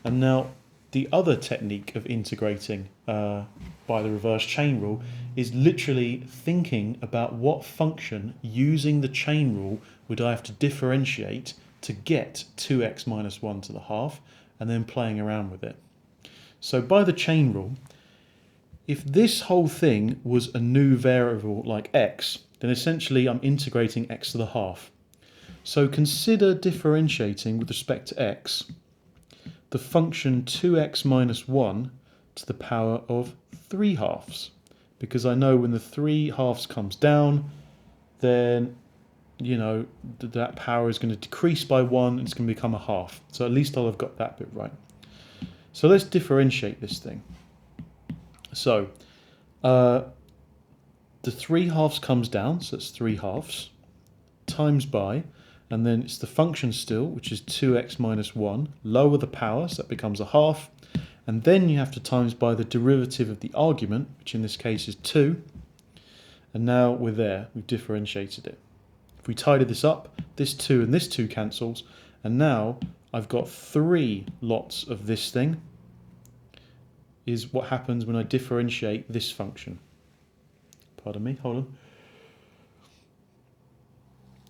And now the other technique of integrating by the reverse chain rule is literally thinking about what function using the chain rule would I have to differentiate to get 2x minus 1 to the half, and then playing around with it. So by the chain rule, if this whole thing was a new variable like x, then essentially I'm integrating x to the half. So consider differentiating with respect to x the function 2x minus 1 to the power of 3 halves. Because I know when the 3 halves comes down, then, you know, that power is going to decrease by 1 and it's going to become a half. So at least I'll have got that bit right. So let's differentiate this thing. So the 3 halves comes down, so it's 3 halves, times by, and then it's the function still, which is 2x minus 1, lower the power, so that becomes a half, and then you have to times by the derivative of the argument, which in this case is 2, and now we're there, we've differentiated it. If we tidy this up, this 2 and this 2 cancels, and now I've got 3 lots of this thing, is what happens when I differentiate this function. Pardon me, hold on.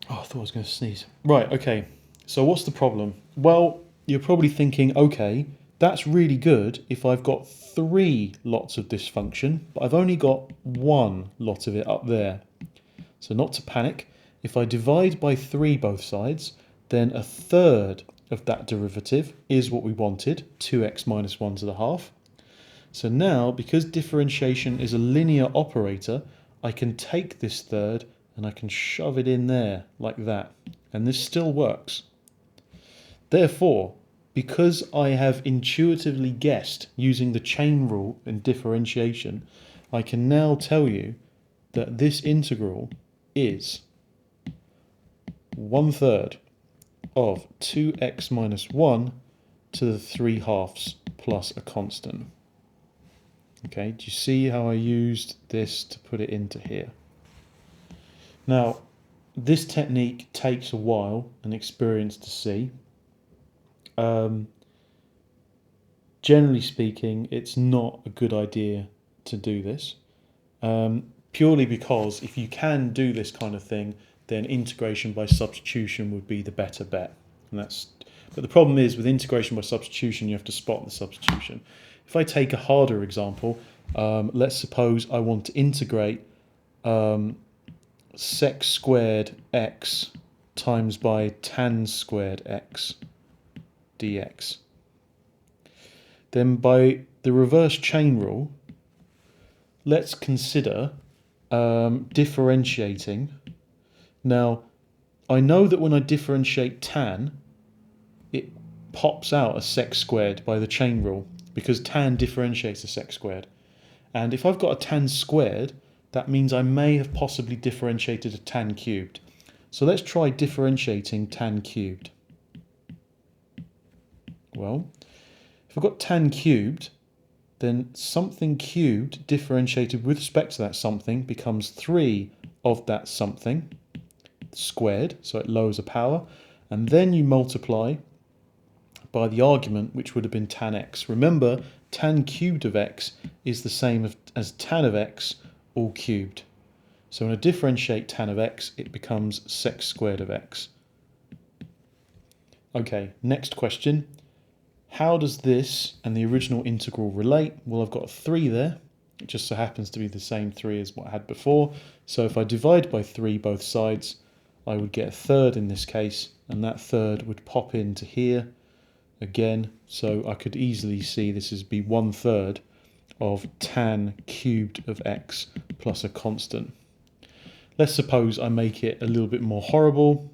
Oh, I thought I was going to sneeze. Right, okay. So what's the problem? Well, you're probably thinking, okay, that's really good if I've got 3 lots of this function, but I've only got 1 lot of it up there. So not to panic, if I divide by 3 both sides, then a third of that derivative is what we wanted, 2x minus 1 to the half. So now, because differentiation is a linear operator, I can take this third and I can shove it in there like that, and this still works. Therefore, because I have intuitively guessed using the chain rule in differentiation, I can now tell you that this integral is 1/3 of 2x minus 1 to the 3 halves plus a constant. Okay, do you see how I used this to put it into here? Now, this technique takes a while and experience to see. Generally speaking, it's not a good idea to do this, purely because if you can do this kind of thing, then integration by substitution would be the better bet. But the problem is, with integration by substitution, you have to spot the substitution. If I take a harder example, let's suppose I want to integrate sec squared x times by tan squared x dx. Then by the reverse chain rule, let's consider differentiating. Now, I know that when I differentiate tan, it pops out a sec squared by the chain rule, because tan differentiates a sec squared. And if I've got a tan squared, that means I may have possibly differentiated a tan cubed. So let's try differentiating tan cubed. Well, if I've got tan cubed, then something cubed differentiated with respect to that something becomes 3 of that something squared, so it lowers a power, and then you multiply by the argument, which would have been tan x. Remember, tan cubed of x is the same as tan of x all cubed. So when I differentiate tan of x, it becomes sec squared of x. Okay, next question. How does this and the original integral relate? Well, I've got a 3 there. It just so happens to be the same 3 as what I had before. So if I divide by 3 both sides, I would get a third in this case, and that third would pop into here again. So I could easily see this as be 1/3 of tan cubed of x plus a constant. Let's suppose I make it a little bit more horrible.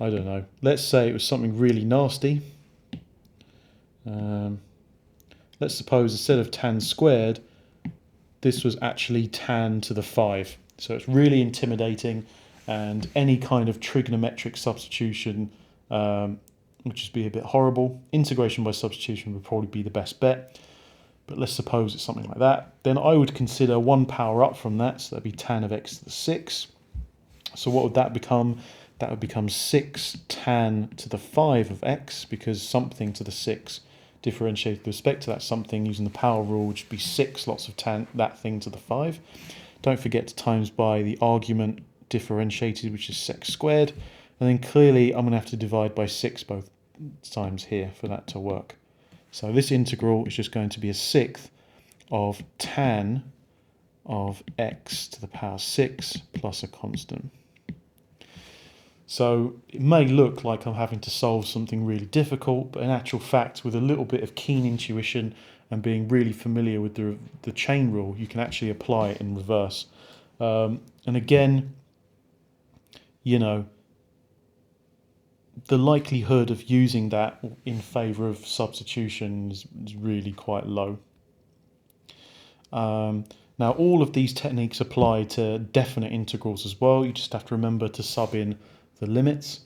I don't know. Let's say it was something really nasty. Let's suppose instead of tan squared, this was actually tan to the 5. So it's really intimidating, and any kind of trigonometric substitution would just be a bit horrible. Integration by substitution would probably be the best bet. But let's suppose it's something like that. Then I would consider 1 power up from that, so that'd be tan of x to the 6. So what would that become? That would become 6 tan to the 5 of x, because something to the 6 differentiated with respect to that something using the power rule, which would be 6 lots of tan that thing to the 5. Don't forget to times by the argument differentiated, which is sec squared. And then clearly I'm going to have to divide by 6 both times here for that to work. So this integral is just going to be a 1/6 of tan of x to the power 6 plus a constant. So it may look like I'm having to solve something really difficult, but in actual fact, with a little bit of keen intuition and being really familiar with the chain rule, you can actually apply it in reverse. And again, you know, the likelihood of using that in favour of substitution is really quite low. Now, all of these techniques apply to definite integrals as well. You just have to remember to sub in the limits.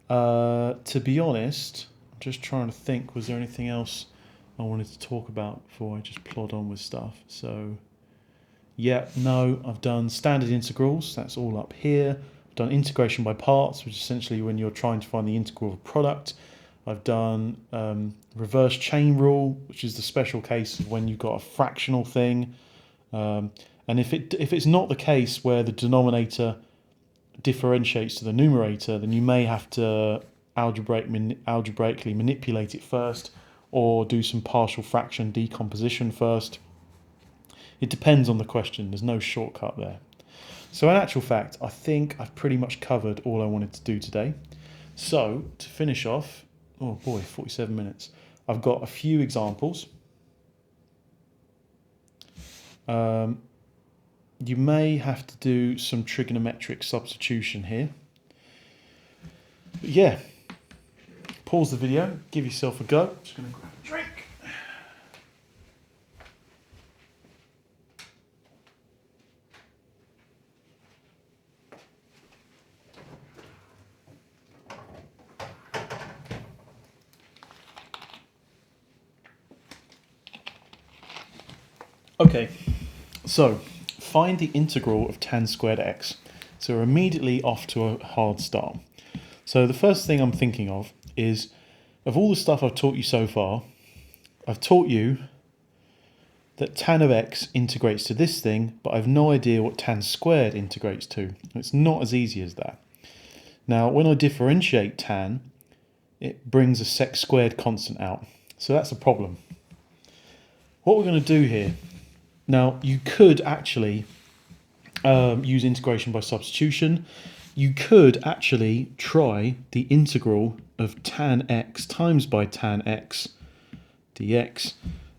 To be honest, I'm just trying to think, was there anything else I wanted to talk about before I just plod on with stuff? So, yeah, no, I've done standard integrals, that's all up here. I've done integration by parts, which is essentially when you're trying to find the integral of a product. I've done reverse chain rule, which is the special case of when you've got a fractional thing. And if it's not the case where the denominator differentiates to the numerator, then you may have to algebraically manipulate it first, or do some partial fraction decomposition first. It depends on the question. There's no shortcut there. So in actual fact, I think I've pretty much covered all I wanted to do today. So to finish off, oh boy, 47 minutes. I've got a few examples. You may have to do some trigonometric substitution here. But yeah, pause the video, give yourself a go. Just going to grab a drink. Okay, so find the integral of tan squared x. So we're immediately off to a hard start. So the first thing I'm thinking of is, of all the stuff I've taught you so far, I've taught you that tan of x integrates to this thing, but I've no idea what tan squared integrates to. It's not as easy as that. Now, when I differentiate tan, it brings a sec squared constant out. So that's a problem. What we're going to do here, now you could actually use integration by substitution. You could actually try the integral of tan x times by tan x dx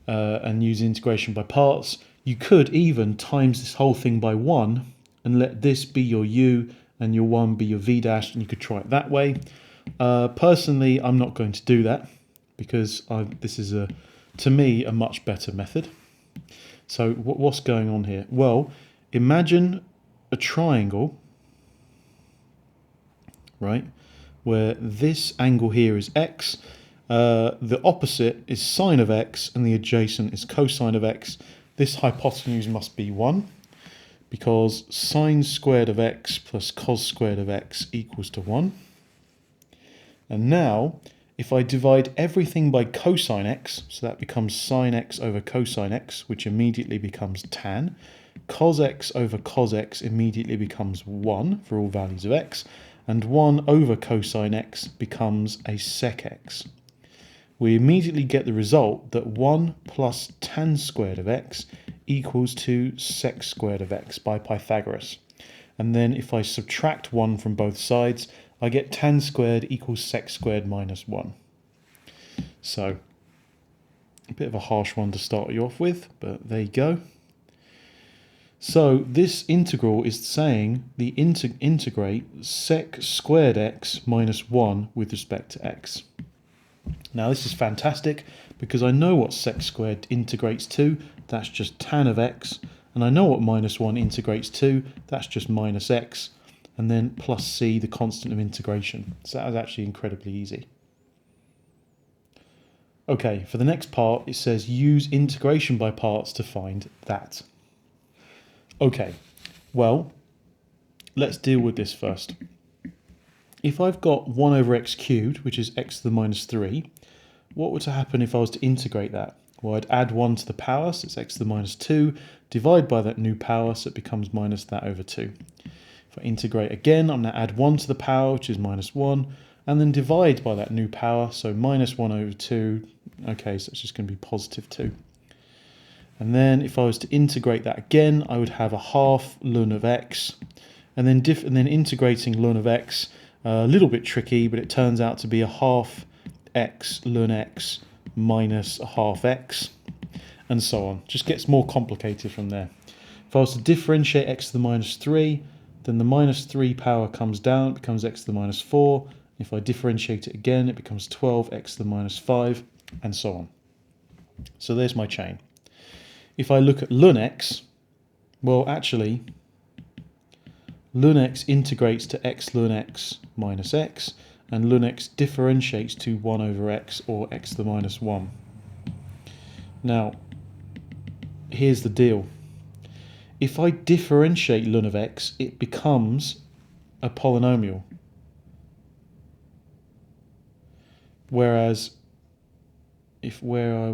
and use integration by parts. You could even times this whole thing by 1 and let this be your u and your 1 be your v dash, and you could try it that way. Personally, I'm not going to do that because this is, to me, a much better method. So what's going on here? Well, imagine a triangle, right, where this angle here is x, the opposite is sine of x, and the adjacent is cosine of x. This hypotenuse must be 1, because sine squared of x plus cos squared of x equals to 1. And now, if I divide everything by cosine x, so that becomes sine x over cosine x, which immediately becomes tan. Cos x over cos x immediately becomes 1 for all values of x. and 1 over cosine x becomes a sec x. We immediately get the result that 1 plus tan squared of x equals to sec squared of x by Pythagoras. And then if I subtract 1 from both sides, I get tan squared equals sec squared minus 1. So, a bit of a harsh one to start you off with, but there you go. So this integral is saying the integrate sec squared x minus 1 with respect to x. Now this is fantastic because I know what sec squared integrates to, that's just tan of x, and I know what minus 1 integrates to, that's just minus x, and then plus c, the constant of integration. So that was actually incredibly easy. Okay, for the next part it says use integration by parts to find that. Okay, well, let's deal with this first. If I've got 1 over x cubed, which is x to the minus 3, what would happen if I was to integrate that? Well, I'd add 1 to the power, so it's x to the minus 2, divide by that new power, so it becomes minus that over 2. If I integrate again, I'm going to add 1 to the power, which is minus 1, and then divide by that new power, so minus 1 over 2, okay, so it's just going to be positive 2. And then if I was to integrate that again, I would have a half ln of x, and then integrating ln of x, a little bit tricky, but it turns out to be a half x ln x minus a half x, and so on. Just gets more complicated from there. If I was to differentiate x to the minus 3, then the minus 3 power comes down, it becomes x to the minus 4. If I differentiate it again, it becomes 12x to the minus 5, and so on. So there's my chain. If I look at ln x, well actually, ln x integrates to x ln x minus x, and ln x differentiates to 1 over x, or x to the minus 1. Now, here's the deal. If I differentiate ln of x, it becomes a polynomial. Whereas, where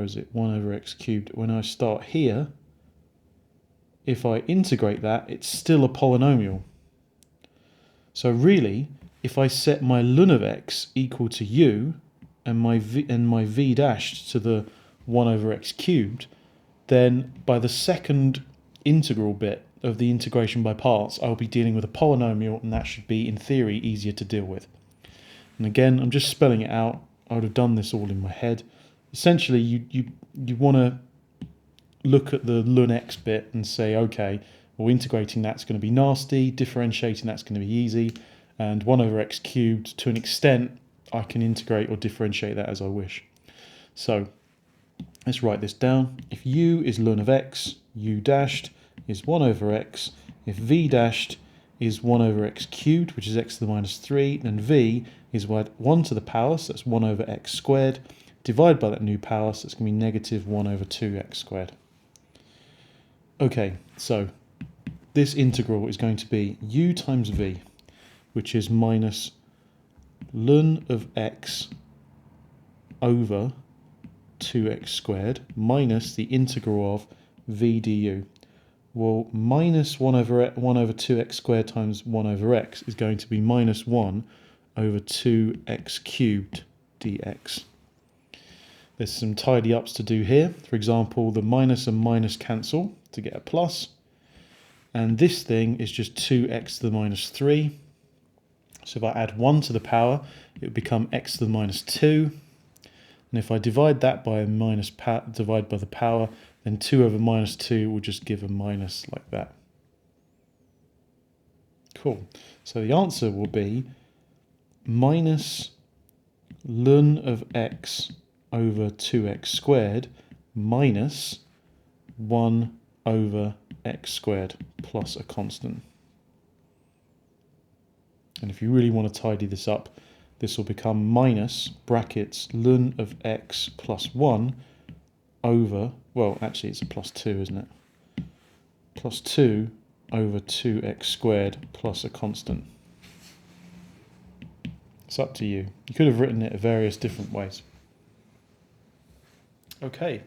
is it, 1 over x cubed, when I start here, if I integrate that, it's still a polynomial. So really, if I set my ln of x equal to u, and my v dashed to the 1 over x cubed, then by the second integral bit of the integration by parts, I'll be dealing with a polynomial, and that should be, in theory, easier to deal with. And again, I'm just spelling it out. I would have done this all in my head. Essentially, you want to look at the ln x bit and say, okay, well, integrating that's going to be nasty, differentiating that's going to be easy, and 1 over x cubed, to an extent, I can integrate or differentiate that as I wish. So let's write this down. If u is ln of x, u dashed is 1 over x. If v dashed is 1 over x cubed, which is x to the minus 3, then v is 1 to the power, so that's 1 over x squared, divide by that new power, so it's going to be negative 1 over 2x squared. Okay, so this integral is going to be u times v, which is minus ln of x over 2x squared minus the integral of v du. Well, minus 1 over 2x squared times 1 over x is going to be minus 1 over 2x cubed dx. There's some tidy ups to do here. For example, the minus and minus cancel to get a plus. And this thing is just 2x to the minus 3. So if I add 1 to the power, it would become x to the minus 2. And if I divide that by a divide by the power, then 2 over minus 2 will just give a minus like that. Cool. So the answer will be minus ln of x over 2x squared minus 1 over x squared plus a constant. And if you really want to tidy this up, this will become minus brackets ln of x plus 1 over, well, actually it's a plus 2, isn't it? Plus 2 over 2x squared plus a constant. It's up to you. You could have written it various different ways. Okay.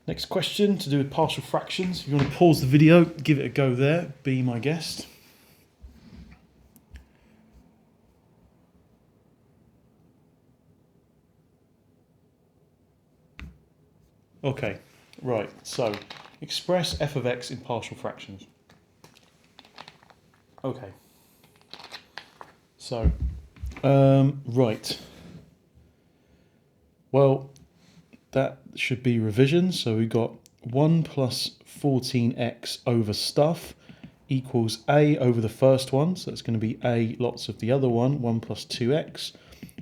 Next question to do with partial fractions. If you want to pause the video, give it a go there, be my guest. Okay, right, so express f of x in partial fractions. Okay, so, right. Well, that should be revision. So we've got 1 plus 14x over stuff equals a over the first one. So it's going to be a lots of the other one, 1 plus 2x,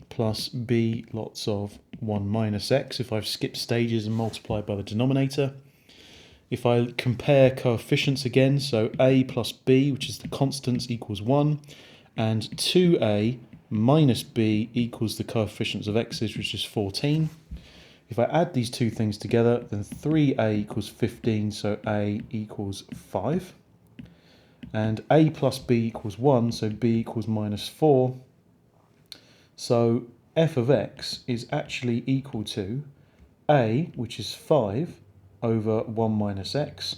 plus b lots of 1 minus x if I've skipped stages and multiplied by the denominator. If I compare coefficients again, so a plus b, which is the constants, equals 1, and 2a minus b equals the coefficients of x's, which is 14. If I add these two things together, then 3a equals 15, so a equals 5. And a plus b equals 1, so b equals minus 4. So f of x is actually equal to a, which is 5, over 1 minus x,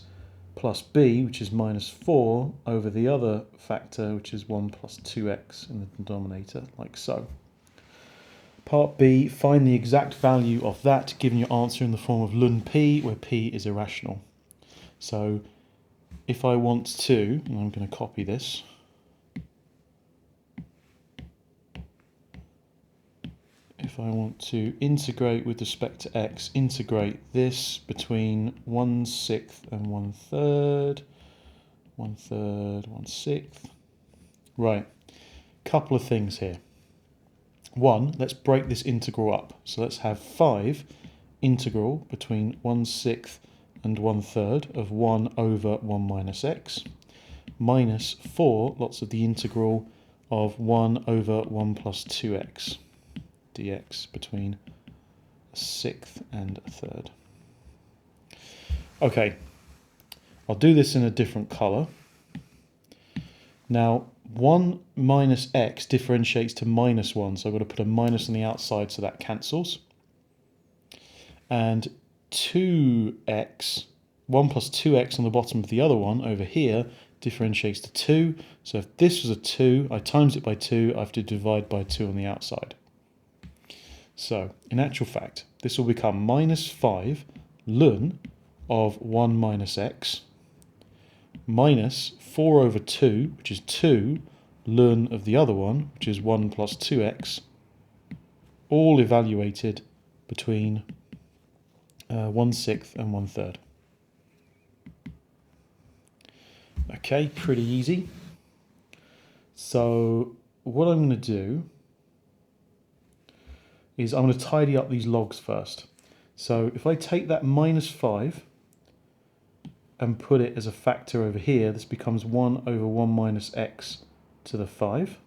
plus b, which is minus 4, over the other factor, which is 1 plus 2x in the denominator, like so. Part B, find the exact value of that given your answer in the form of ln p, where p is irrational. So if I want to, and I'm going to copy this, if I want to integrate with respect to x, integrate this between 1/6 and 1/3, 1/3, 1/6. Right, couple of things here. One, let's break this integral up. So let's have 5 integral between 1/6 and 1/3 of 1 over 1 minus x, minus 4 lots of the integral of 1 over 1 plus 2x dx between a sixth and a third. Okay, I'll do this in a different colour. Now, 1 minus x differentiates to minus 1, so I've got to put a minus on the outside so that cancels. And 2x, 1 plus 2x on the bottom of the other one over here differentiates to 2. So if this was a 2, I times it by 2, I have to divide by 2 on the outside. So, in actual fact, this will become minus 5 ln of 1 minus x minus 4 over 2, which is 2 ln of the other one, which is 1 plus 2x, all evaluated between 1/6 and 1/3. Okay, pretty easy. So what I'm going to do is I'm going to tidy up these logs first. So if I take that minus 5 and put it as a factor over here, this becomes 1 over 1 minus x to the 5.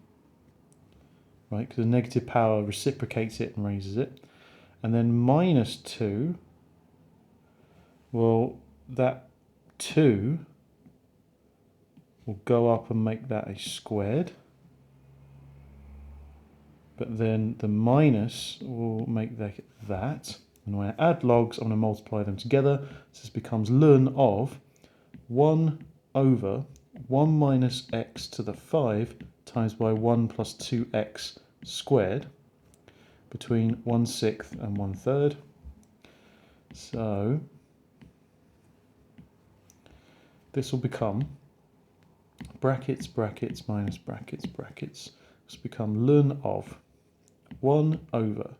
Right, because the negative power reciprocates it and raises it. And then minus 2, well, that 2 will go up and make that a squared. But then the minus will make that. And when I add logs, I'm going to multiply them together. So this becomes ln of 1 over 1 minus x to the 5 times by 1 plus 2x squared between 1/6 and 1/3. So this will become brackets, brackets, minus brackets, brackets. This will become ln of 1 over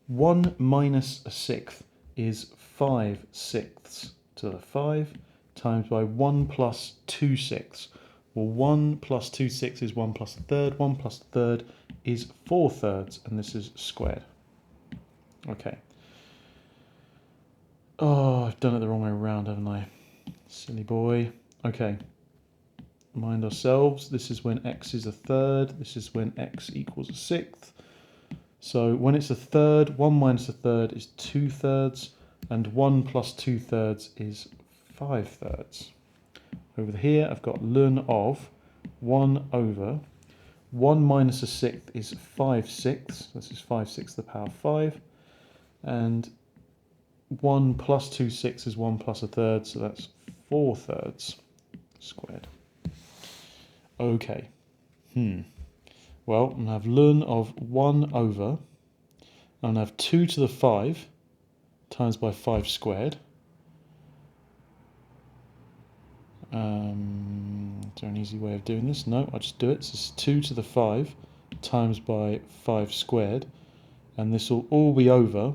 1 minus a sixth is 5/6 to the 5 times by 1 plus 2/6. Well, 1 plus 2/6 is 1 plus a third. 1 plus a third is 4/3, and this is squared. Okay. Oh, I've done it the wrong way around, haven't I? Silly boy. Okay. Mind ourselves. This is when x is a third. This is when x equals a sixth. So when it's a third, 1 minus a third is 2/3, and 1 plus 2/3 is 5/3. Over here, I've got ln of 1 over 1 minus a sixth is 5/6. This is 5/6 to the power 5. And 1 plus 2/6 is 1 plus a third, so that's 4/3 squared. Okay. Well, I'm going to have ln of 1 over, I'm going to have 2 to the 5 times by 5 squared. Is there an easy way of doing this? No, I'll just do it. So it's 2 to the 5 times by 5 squared. And this will all be over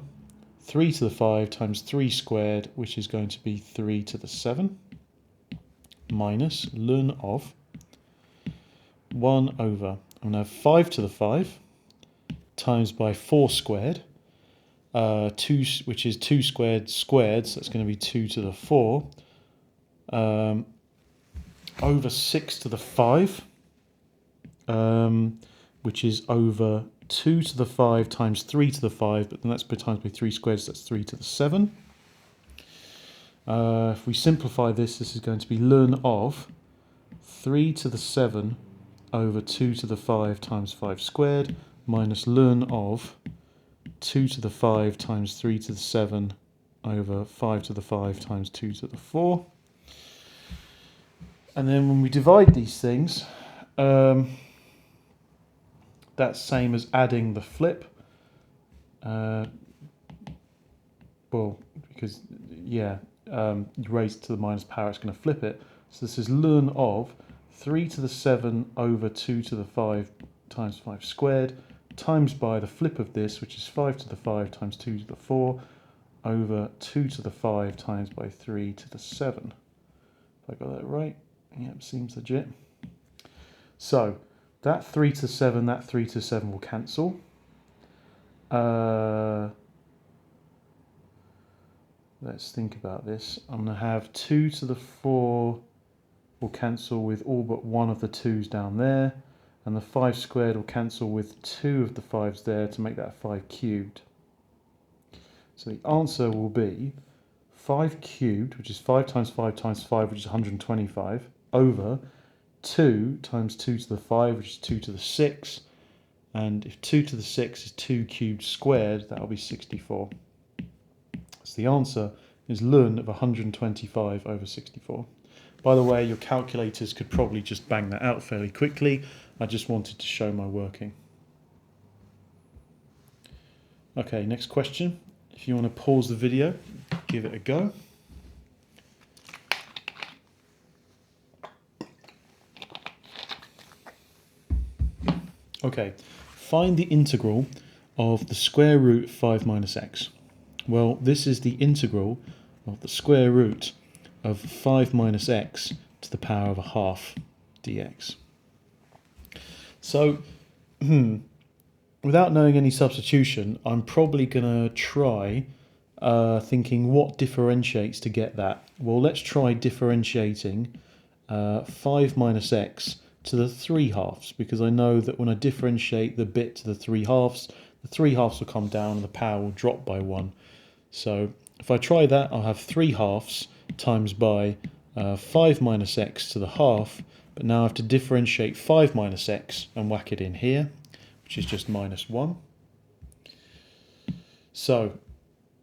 3 to the 5 times 3 squared, which is going to be 3 to the 7, minus ln of 1 over, I'm going to have 5 to the 5 times by 4 squared, 2, which is 2 squared squared, so that's going to be 2 to the 4, over 6 to the 5, which is over 2 to the 5 times 3 to the 5, but then that's times by 3 squared, so that's 3 to the 7. If we simplify this, this is going to be ln of 3 to the 7 over 2 to the 5 times 5 squared, minus ln of 2 to the 5 times 3 to the 7 over 5 to the 5 times 2 to the 4. And then when we divide these things, that's same as adding the flip. Well, because, yeah, you raise it to the minus power, it's going to flip it. So this is ln of 3 to the 7 over 2 to the 5 times 5 squared, times by the flip of this, which is 5 to the 5 times 2 to the 4, over 2 to the 5 times by 3 to the 7. If I got that right? Yep, seems legit. So, that 3 to 7, that 3 to 7 will cancel. Let's think about this. I'm going to have 2 to the 4 will cancel with all but one of the 2's down there. And the 5 squared will cancel with 2 of the 5's there to make that 5 cubed. So the answer will be 5 cubed, which is 5 times 5 times 5, which is 125, over 2 times 2 to the 5, which is 2 to the 6. And if 2 to the 6 is 2 cubed squared, that will be 64. So the answer is ln of 125 over 64. By the way, your calculators could probably just bang that out fairly quickly. I just wanted to show my working. Okay, next question. If you want to pause the video, give it a go. Okay, find the integral of the square root 5 minus x. Well, this is the integral of the square root of 5 minus x to the power of a half dx. So, without knowing any substitution, I'm probably going to try thinking what differentiates to get that. Well, let's try differentiating 5 minus x to the 3 halves, because I know that when I differentiate the bit to the 3 halves will come down and the power will drop by 1. So if I try that, I'll have 3 halves times by 5 minus x to the half, but now I have to differentiate 5 minus x and whack it in here, which is just minus 1. So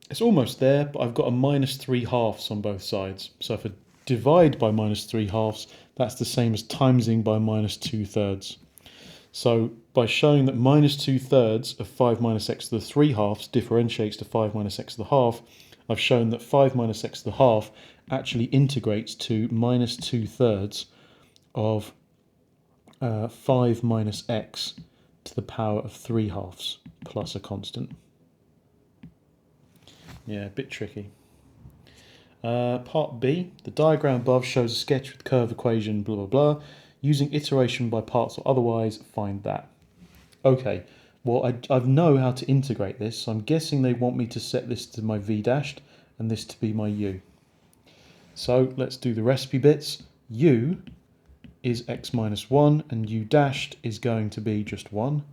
it's almost there, but I've got a minus 3 halves on both sides. So if I divide by minus 3 halves, that's the same as timesing by minus 2/3. So by showing that minus 2/3 of 5 minus x to the 3 halves differentiates to 5 minus x to the half, I've shown that 5 minus x to the half actually integrates to minus 2/3 of 5 minus x to the power of 3 halves plus a constant. Yeah, a bit tricky. Part B, the diagram above shows a sketch with curve equation, blah, blah, blah. Using iteration by parts or otherwise, find that. Okay, well, I know how to integrate this, so I'm guessing they want me to set this to my v dashed and this to be my u. So let's do the recipe bits. U is x minus 1 and u dashed is going to be just 1.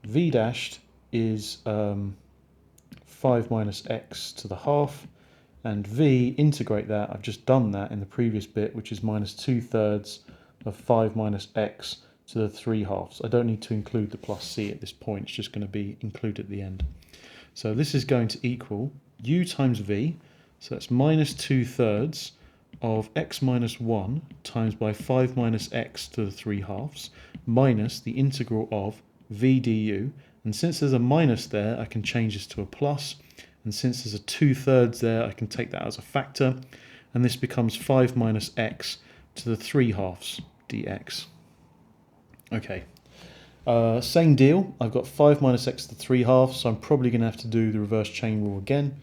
V dashed is 5 minus x to the half, and v, integrate that, I've just done that in the previous bit, which is minus 2/3 of 5 minus x to the 3 halves. I don't need to include the plus c at this point, it's just going to be included at the end. So this is going to equal u times v, so that's minus 2/3 of x minus 1 times by 5 minus x to the 3 halves, minus the integral of v du, and since there's a minus there, I can change this to a plus, And since there's a 2/3 there, I can take that as a factor. And this becomes 5 minus x to the 3/2 dx. Okay. Same deal. I've got 5 minus x to the 3/2, so I'm probably going to have to do the reverse chain rule again.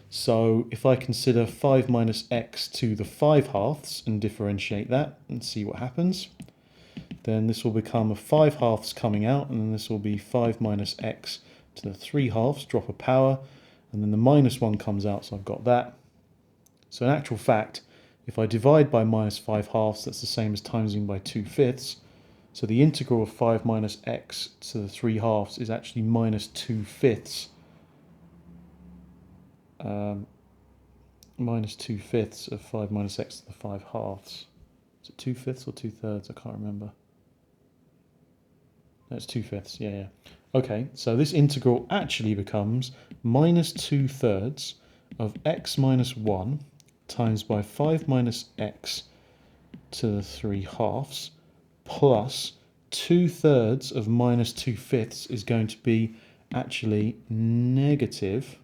So if I consider 5 minus x to the 5/2 and differentiate that and see what happens, then this will become a 5/2 coming out, and then this will be 5 minus x to the 3/2, drop a power, and then the -1 comes out, so I've got that. So in actual fact, if I divide by -5/2, that's the same as timesing by 2/5. So the integral of 5 minus x to the 3/2 is actually -2/5. -2/5 of 5 minus x to the 5/2. Is it 2/5 or 2/3? I can't remember. No, it's 2/5. Yeah. Okay, so this integral actually becomes -2/3 of x minus 1 times by 5 minus x to the 3/2 plus 2/3 of -2/5 is going to be actually negative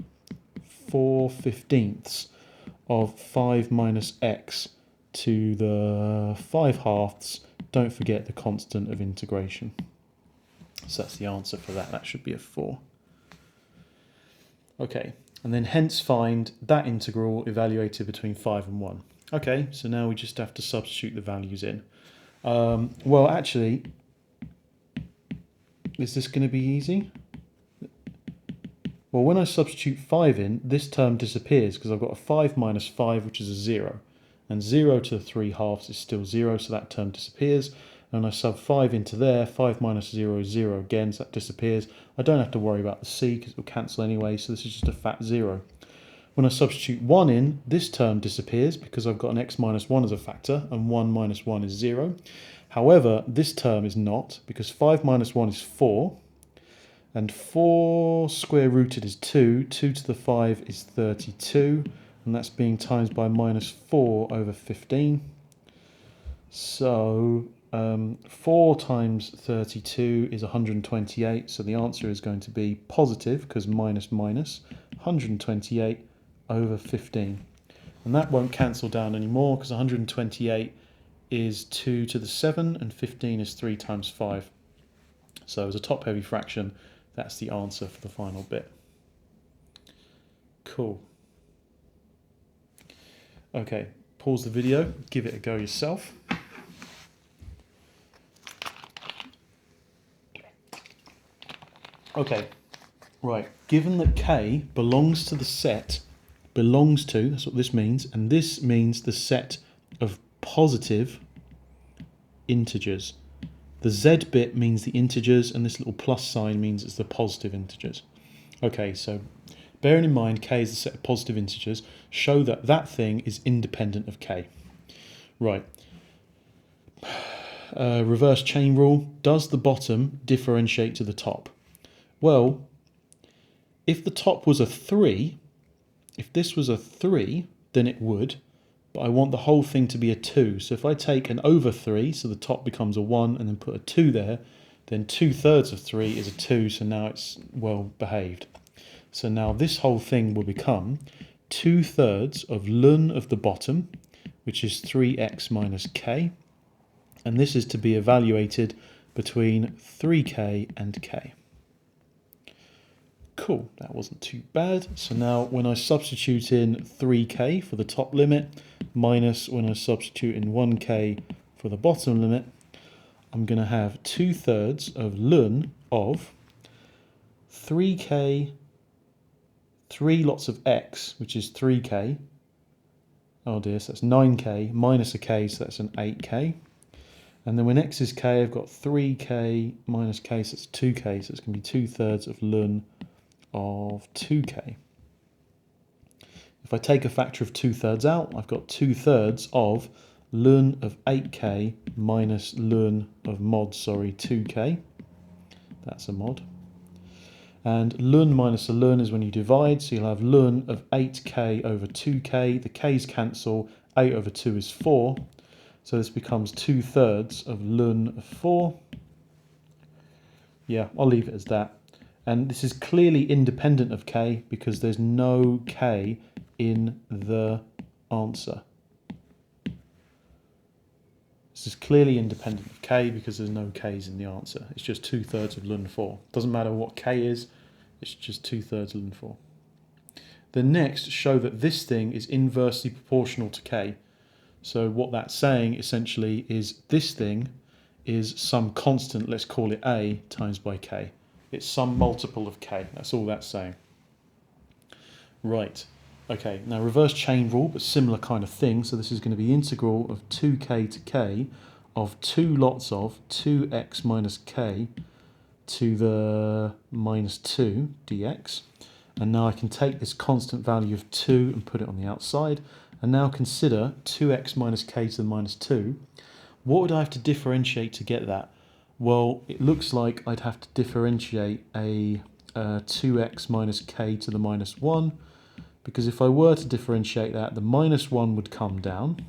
4/15 of 5 minus x to the 5/2. Don't forget the constant of integration. So that's the answer for that. That should be a 4. Okay, and then hence find that integral evaluated between 5 and 1. Okay, so now we just have to substitute the values in. Well, actually, is this going to be easy? Well, when I substitute 5 in, this term disappears because I've got a 5 minus 5, which is a 0. And 0 to the 3/2 is still 0, so that term disappears. And I sub 5 into there, 5 minus 0 is 0 again, so that disappears. I don't have to worry about the c because it will cancel anyway, so this is just a fat 0. When I substitute 1 in, this term disappears because I've got an x minus 1 as a factor, and 1 minus 1 is 0. However, this term is not, because 5 minus 1 is 4, and 4 square rooted is 2, 2 to the 5 is 32, and that's being times by -4 over 15. So 4 times 32 is 128, so the answer is going to be positive, because minus 128 over 15. And that won't cancel down anymore, because 128 is 2 to the 7, and 15 is 3 times 5. So as a top-heavy fraction, that's the answer for the final bit. Cool. Okay, pause the video, give it a go yourself. Okay, right, given that k belongs to the set, that's what this means, and this means the set of positive integers. The z bit means the integers, and this little plus sign means it's the positive integers. Okay, so bearing in mind k is the set of positive integers, show that that thing is independent of k. Right. Reverse chain rule. Does the bottom differentiate to the top? Well, if the top was a 3, if this was a 3, then it would, but I want the whole thing to be a 2. So if I take an over 3, so the top becomes a 1, and then put a 2 there, then 2/3 of 3 is a 2, so now it's well behaved. So now this whole thing will become 2/3 of ln of the bottom, which is 3x minus k, and this is to be evaluated between 3k and k. Cool, that wasn't too bad. So now when I substitute in 3k for the top limit, minus when I substitute in 1k for the bottom limit, I'm going to have 2/3 of ln of 3k, 3 lots of x, which is 3k. Oh dear, so that's 9k minus a k, so that's an 8k. And then when x is k, I've got 3k minus k, so it's 2k, so it's going to be 2/3 of ln of 2k. If I take a factor of 2/3 out, I've got 2/3 of ln of 8k minus ln of 2k. That's a mod. And ln minus a ln is when you divide, so you'll have ln of 8k over 2k. The k's cancel, 8 over 2 is 4. So this becomes 2/3 of ln of 4. Yeah, I'll leave it as that. And this is clearly independent of k because there's no k in the answer. This is clearly independent of k because there's no k's in the answer. It's just 2/3 of ln 4. Doesn't matter what k is, it's just 2/3 ln 4. Then next, show that this thing is inversely proportional to k. So what that's saying essentially is this thing is some constant, let's call it a, times by k. It's some multiple of k. That's all that's saying. Right. Okay, now reverse chain rule, but similar kind of thing. So this is going to be integral of 2k to k of 2 lots of 2x minus k to the minus 2 dx. And now I can take this constant value of 2 and put it on the outside. And now consider 2x minus k to the minus 2. What would I have to differentiate to get that? Well, it looks like I'd have to differentiate a 2x minus k to the minus 1. Because if I were to differentiate that, the minus 1 would come down.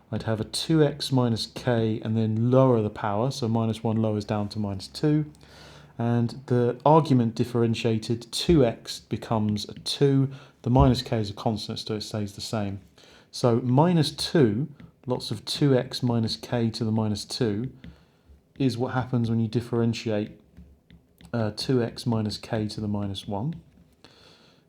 I'd have a 2x minus k and then lower the power, so minus 1 lowers down to minus 2. And the argument differentiated, 2x becomes a 2. The minus k is a constant, so it stays the same. So minus 2, lots of 2x minus k to the minus 2, is what happens when you differentiate 2x minus k to the minus 1.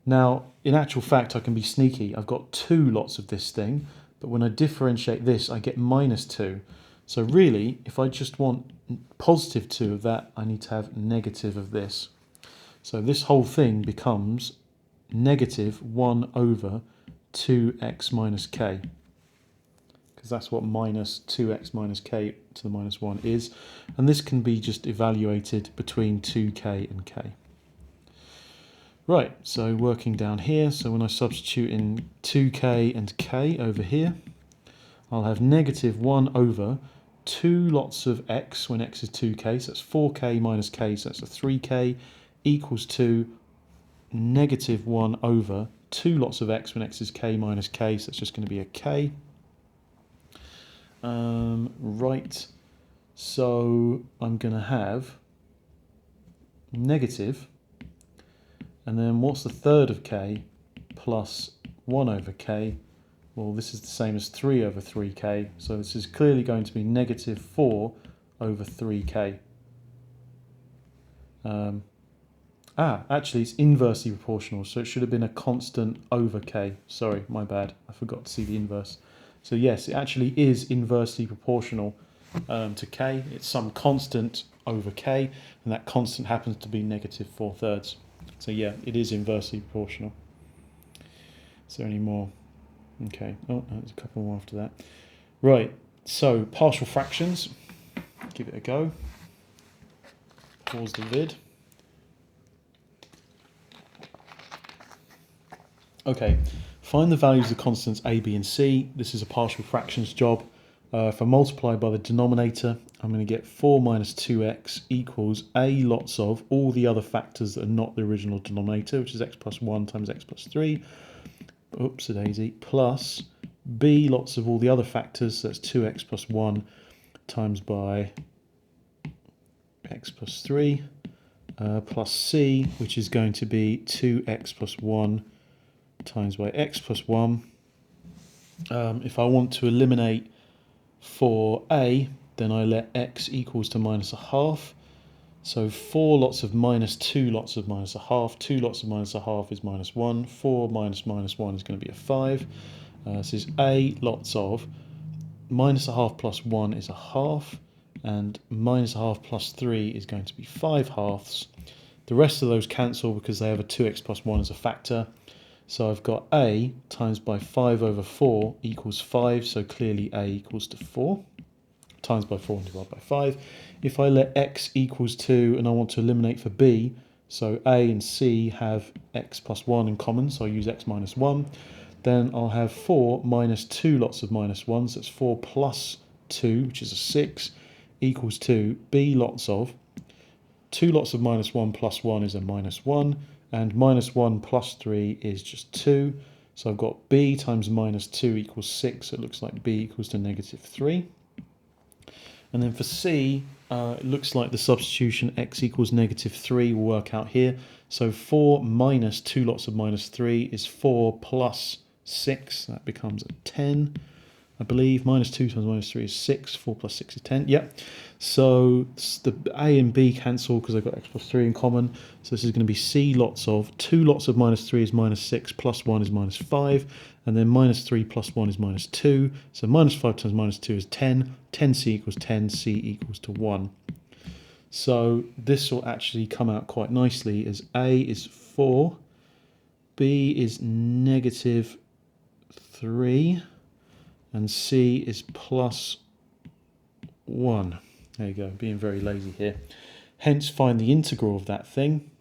Now, in actual fact, I can be sneaky. I've got 2 lots of this thing, but when I differentiate this, I get minus 2. So really, if I just want positive 2 of that, I need to have negative of this. So this whole thing becomes negative 1 over 2x minus k. Because that's what minus 2x minus k to the minus 1 is. And this can be just evaluated between 2k and k. Right, so working down here, so when I substitute in 2k and k over here, I'll have negative 1 over 2 lots of x when x is 2k, so that's 4k minus k, so that's a 3k, equals to negative 1 over 2 lots of x when x is k minus k, so it's just going to be a k. Right, so I'm going to have negative, and then what's the third of k plus 1 over k? Well, this is the same as 3 over 3k, so this is clearly going to be negative 4 over 3k. Actually, it's inversely proportional, so it should have been a constant over k. Sorry, my bad. I forgot to see the inverse. So yes, it actually is inversely proportional to k. It's some constant over k, and that constant happens to be negative 4/3. So yeah, it is inversely proportional. Is there any more? Okay, oh, there's a couple more after that. Right, so partial fractions. Give it a go. Pause the vid. Okay, find the values of the constants a, b and c. This is a partial fractions job. If I multiply by the denominator, I'm going to get 4 minus 2x equals a lots of all the other factors that are not the original denominator, which is x plus 1 times x plus 3, oops-a-daisy, plus b lots of all the other factors, so that's 2x plus 1 times by x plus 3, plus c, which is going to be 2x plus 1 times by x plus 1. If I want to eliminate for a, then I let x equals to minus a half. So 4 lots of minus 2 lots of minus a half. 2 lots of minus a half is minus 1. 4 minus minus 1 is going to be a 5. This is a lots of minus a half plus 1 is a half. And minus a half plus 3 is going to be 5 halves. The rest of those cancel because they have a 2x plus 1 as a factor. So I've got a times by 5 over 4 equals 5, so clearly a equals to 4, times by 4 and divide by 5. If I let x equals 2 and I want to eliminate for b, so a and c have x plus 1 in common, so I use x minus 1, then I'll have 4 minus 2 lots of minus 1, so it's 4 plus 2, which is a 6, equals to b lots of 2 lots of minus 1 plus 1 is a minus 1, and minus 1 plus 3 is just 2. So I've got b times minus 2 equals 6, so it looks like b equals to negative 3. And then for C, it looks like the substitution x equals -3 will work out here. So 4 minus 2 lots of minus 3 is 4 plus 6. That becomes a 10, I believe. Minus 2 times minus 3 is 6. 4 plus 6 is 10. Yep. So the A and B cancel because I've got x plus 3 in common. So this is going to be C lots of 2 lots of minus 3 is minus 6 plus 1 is minus 5. And then minus 3 plus 1 is minus 2. So minus 5 times minus 2 is 10. 10C equals 10. C equals to 1. So this will actually come out quite nicely as A is 4. B is -3. And C is plus 1. There you go, being very lazy here. Hence, find the integral of that thing.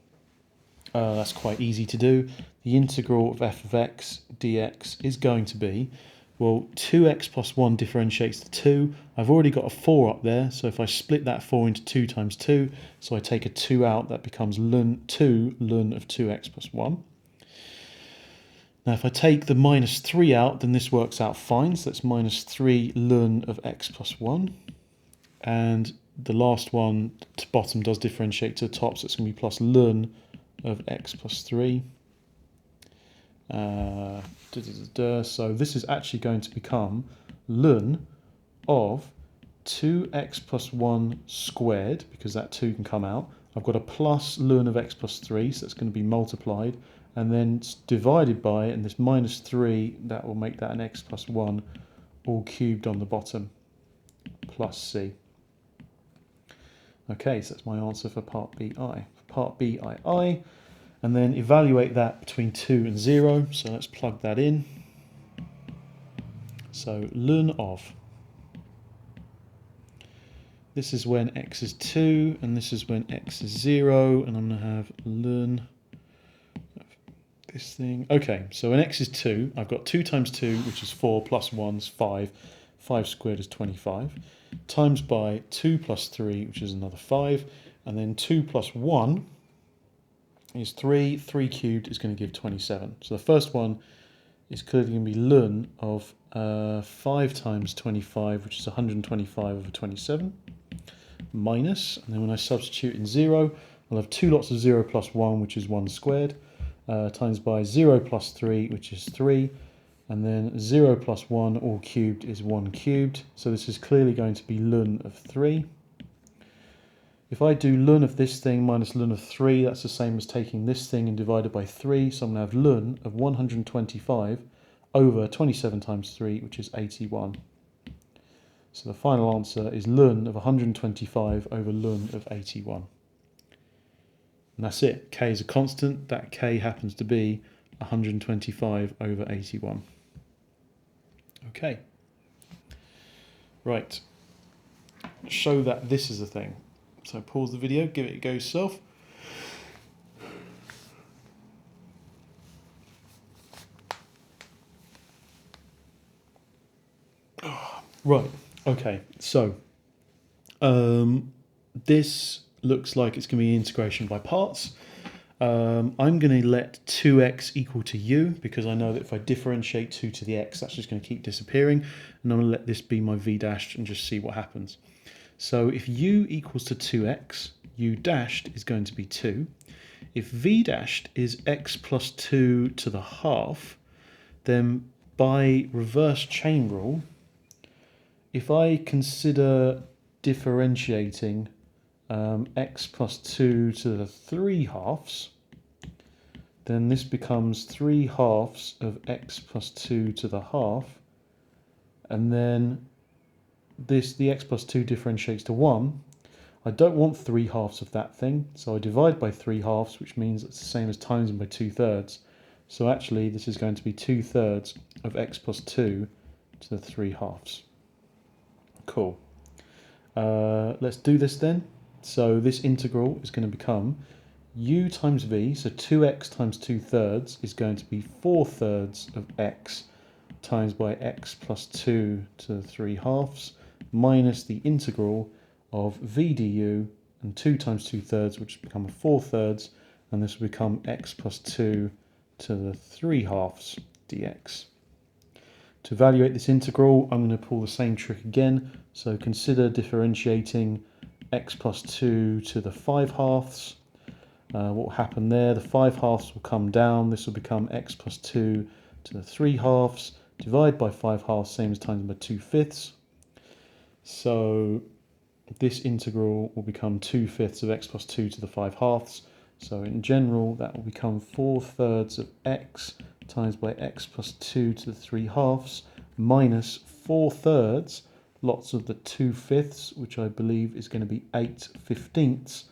That's quite easy to do. The integral of f of x dx is going to be, well, 2x plus 1 differentiates to 2. I've already got a 4 up there, so if I split that 4 into 2 times 2, so I take a 2 out, that becomes ln 2 ln of 2x plus 1. Now if I take the minus 3 out, then this works out fine, so that's minus 3 ln of x plus 1. And the last one, to bottom, does differentiate to the top, so it's going to be plus ln of x plus 3. So this is actually going to become ln of 2x plus 1 squared, because that 2 can come out. I've got a plus ln of x plus 3, so it's going to be multiplied, and then it's divided by, and this minus 3, that will make that an x plus 1, all cubed on the bottom, plus c. Okay, so that's my answer for part BI. For part BII, and then evaluate that between 2 and 0. So let's plug that in. So ln of, this is when x is 2, and this is when x is 0, and I'm going to have ln of this thing. Okay, so when x is 2, I've got 2 times 2, which is 4, plus 1 is 5. 5 squared is 25. Times by 2 plus 3, which is another 5. And then 2 plus 1 is 3. 3 cubed is going to give 27. So the first one is clearly going to be ln of 5 times 25, which is 125 over 27, minus, and then when I substitute in 0, I'll have 2 lots of 0 plus 1, which is 1 squared, times by 0 plus 3, which is 3, and then 0 plus 1 all cubed is 1 cubed. So this is clearly going to be ln of 3. If I do ln of this thing minus ln of 3, that's the same as taking this thing and divided by 3. So I'm going to have ln of 125 over 27 times 3, which is 81. So the final answer is ln of 125 over ln of 81. And that's it. K is a constant. That K happens to be 125 over 81. Okay. Right. Show that this is a thing. So pause the video, give it a go yourself. Right, okay, so this looks like it's going to be integration by parts. I'm going to let 2x equal to u, because I know that if I differentiate 2 to the x, that's just going to keep disappearing. And I'm going to let this be my v dashed and just see what happens. So if u equals to 2x, u dashed is going to be 2. If v dashed is x plus 2 to the half, then by reverse chain rule, if I consider differentiating x plus 2 to the 3 halves, then this becomes 3 halves of x plus 2 to the half, and then the x plus 2 differentiates to 1. I don't want 3 halves of that thing, so I divide by 3 halves, which means it's the same as timesing by 2/3. So actually this is going to be 2/3 of x plus 2 to the 3 halves. Cool. Let's do this then. So this integral is going to become u times v, so 2x times 2/3 is going to be 4/3 of x times by x plus 2 to the 3 halves, minus the integral of v du, and 2 times 2/3, which will become 4/3, and this will become x plus 2 to the 3 halves dx. To evaluate this integral, I'm going to pull the same trick again. So consider differentiating x plus 2 to the 5/2. What will happen there? The 5/2 will come down. This will become x plus 2 to the 3/2. Divide by 5/2, same as times by 2/5. So this integral will become 2/5 of x plus 2 to the 5/2. So in general, that will become 4/3 of x times by x plus 2 to the 3/2 minus 4/3, lots of the 2/5, which I believe is going to be 8/15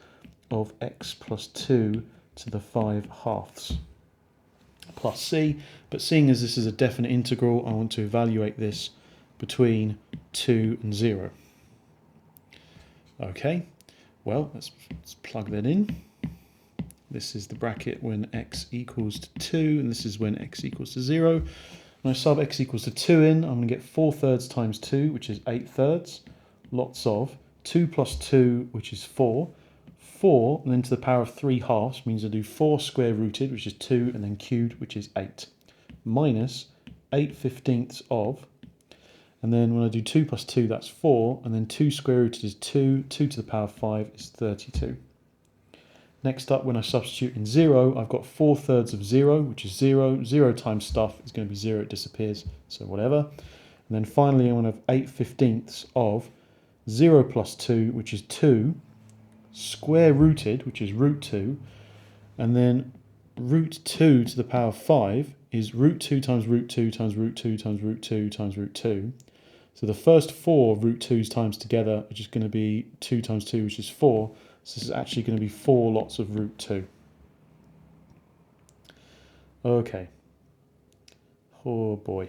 of x plus 2 to the 5/2 plus c. But seeing as this is a definite integral, I want to evaluate this between 2 and 0. Okay, well, let's plug that in. This is the bracket when x equals to 2, and this is when x equals to 0. When I sub x equals to 2 in, I'm going to get 4/3 times 2, which is 8/3. Lots of 2 plus 2, which is 4. 4, and then to the power of 3/2 means I do 4 square rooted, which is 2, and then cubed, which is 8. Minus 8/15 of, and then when I do 2 plus 2, that's 4, and then 2 square rooted is 2, 2 to the power of 5 is 32. Next up, when I substitute in 0, I've got 4/3 of 0, which is 0. 0 times stuff is going to be 0, it disappears, so whatever. And then finally, I'm going to have 8/15 of 0 plus 2, which is 2, square rooted, which is root 2, and then root 2 to the power of 5 is root 2 times root 2 times root 2 times root 2 times root 2. So the first 4 root 2's times together are just going to be 2 times 2, which is 4. So this is actually going to be 4 lots of root 2. Okay. Oh boy.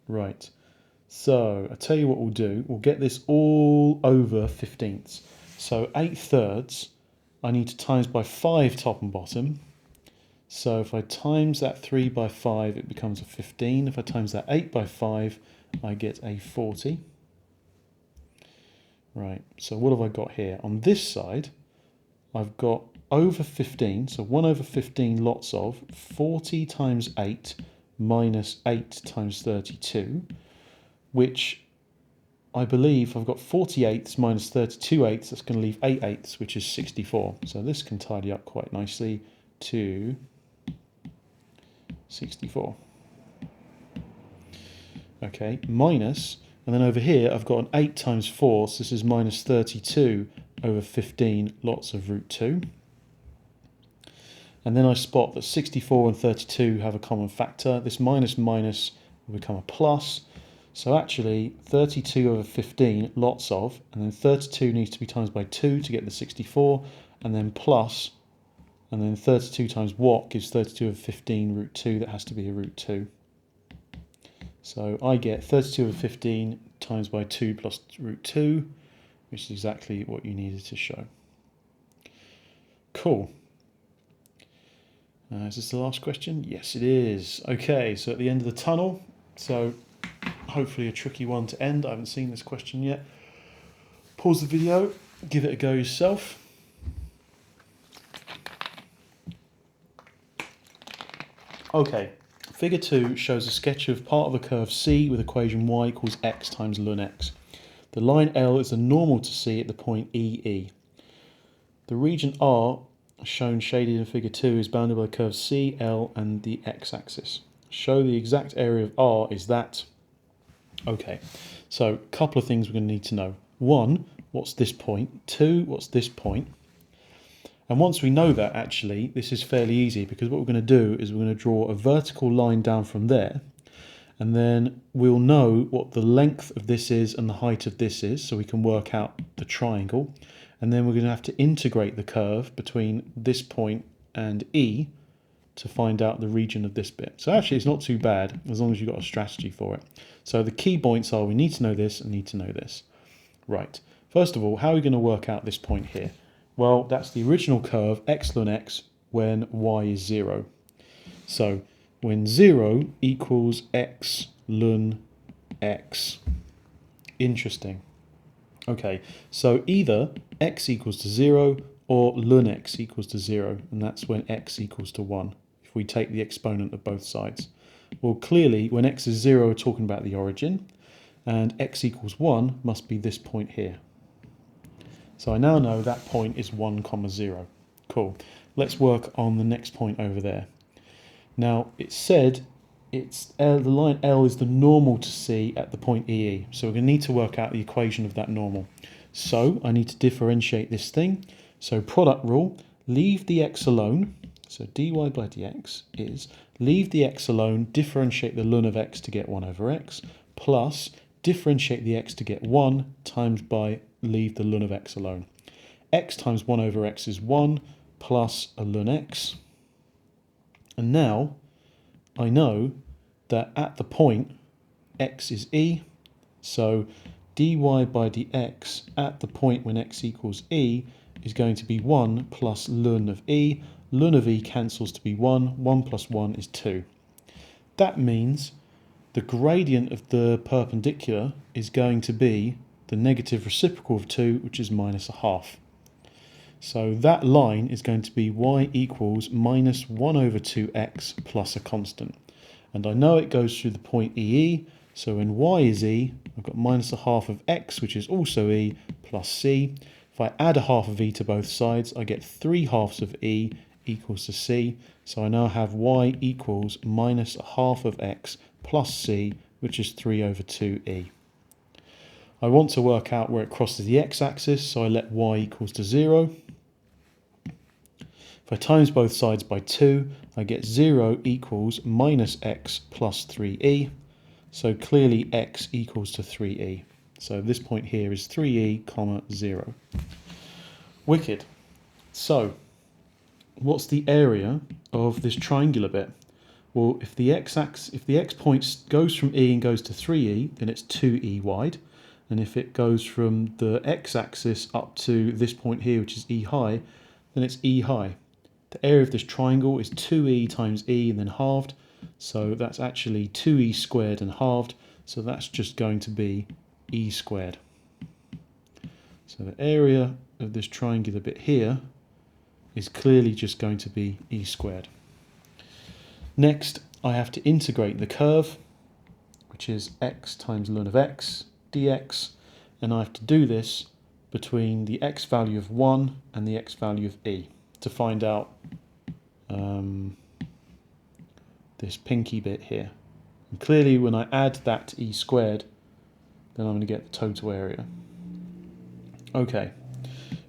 Right. So I tell you what we'll do. We'll get this all over 15ths. So 8/3, I need to times by 5 top and bottom. So if I times that 3 by 5, it becomes a 15. If I times that 8 by 5, I get a 40. Right, so what have I got here? On this side, I've got over 15, so 1 over 15 lots of 40 times 8 minus 8 times 32, which I believe I've got 48ths minus 32/8, that's going to leave 8/8, which is 64. So this can tidy up quite nicely to 64. Okay, minus, and then over here I've got an 8 times 4, so this is minus 32 over 15 lots of root 2. And then I spot that 64 and 32 have a common factor. This minus minus will become a plus. So actually 32 over 15 lots of, and then 32 needs to be times by 2 to get the 64, and then plus, and then 32 times what gives 32 over 15 root 2, that has to be a root 2. So I get 32 over 15 times by 2 plus root 2, which is exactly what you needed to show. Cool. Is this the last question? Yes, it is. Okay, so at the end of the tunnel, so hopefully a tricky one to end. I haven't seen this question yet. Pause the video, give it a go yourself. Okay, figure 2 shows a sketch of part of a curve C with equation y equals x times ln x. The line L is a normal to C at the point EE. The region R, shown shaded in figure 2, is bounded by curves C, L and the x-axis. Show the exact area of R is that. Okay, so a couple of things we're going to need to know. 1, what's this point? 2, what's this point? And once we know that, actually, this is fairly easy, because what we're going to do is we're going to draw a vertical line down from there, and then we'll know what the length of this is and the height of this is, so we can work out the triangle. And then we're going to have to integrate the curve between this point and E to find out the region of this bit. So actually it's not too bad, as long as you've got a strategy for it. So the key points are we need to know this and need to know this. Right, first of all, how are we going to work out this point here? Well, that's the original curve x ln x when y is 0. So when 0 equals x ln x. Interesting. Okay, so either x equals to 0 or ln x equals to 0, and that's when x equals to 1, if we take the exponent of both sides. Well, clearly, when x is 0, we're talking about the origin, and x equals 1 must be this point here. So I now know that point is 1, 0. Cool. Let's work on the next point over there. Now, it said the line L is the normal to C at the point EE. So we're going to need to work out the equation of that normal. So I need to differentiate this thing. So product rule, leave the x alone. So dy by dx is leave the x alone, differentiate the ln of x to get 1 over x, plus differentiate the x to get 1 times by leave the ln of x alone. X times 1 over x is 1 plus a ln x. And now I know that at the point x is e, so dy by dx at the point when x equals e is going to be 1 plus ln of e. Ln of e cancels to be 1. 1 plus 1 is 2. That means the gradient of the perpendicular is going to be the negative reciprocal of 2, which is minus a half. So that line is going to be y equals minus 1 over 2x plus a constant. And I know it goes through the point EE, so when y is e, I've got minus a half of x, which is also e, plus c. If I add a half of e to both sides, I get 3 halves of e equals to c. So I now have y equals minus a half of x plus c, which is 3 over 2e. I want to work out where it crosses the x-axis, so I let y equals to 0. If I times both sides by 2, I get 0 equals minus x plus 3e. So clearly x equals to 3e. So this point here is 3e, 0. Wicked. So what's the area of this triangular bit? Well, if the x point goes from e and goes to 3e, then it's 2e wide. And if it goes from the x-axis up to this point here, which is e high, then it's e high. The area of this triangle is 2e times e and then halved. So that's actually 2e squared and halved. So that's just going to be e squared. So the area of this triangular bit here is clearly just going to be e squared. Next, I have to integrate the curve, which is x times ln of x dx, and I have to do this between the x value of 1 and the x value of e to find out this pinky bit here. And clearly when I add that to e squared, then I'm going to get the total area. Okay,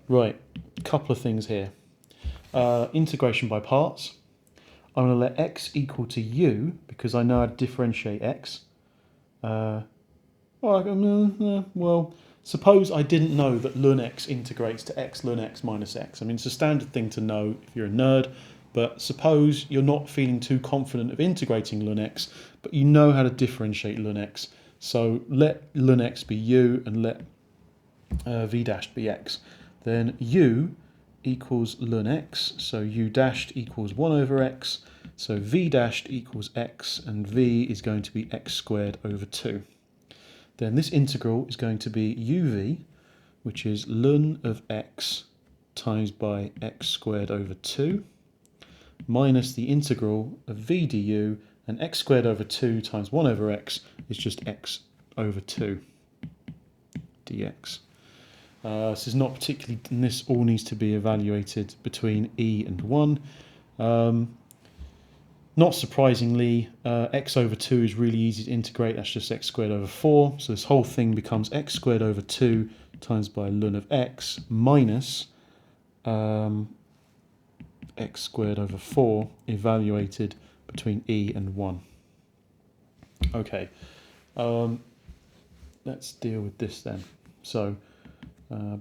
right, a couple of things here. Integration by parts. I'm going to let x equal to u because I know how to differentiate x. Well, suppose I didn't know that ln x integrates to x ln x minus x. I mean, it's a standard thing to know if you're a nerd, but suppose you're not feeling too confident of integrating ln x, but you know how to differentiate ln x. So let ln x be u and let v dashed be x. Then u equals ln x, so u dashed equals 1 over x, so v dashed equals x, and v is going to be x squared over 2. Then this integral is going to be uv, which is ln of x times by x squared over 2, minus the integral of v du, and x squared over 2 times 1 over x is just x over 2 dx. This is not particularly, and this all needs to be evaluated between e and 1. Not surprisingly, x over 2 is really easy to integrate. That's just x squared over 4. So this whole thing becomes x squared over 2 times by ln of x minus x squared over 4 evaluated between e and 1. Okay, let's deal with this then. So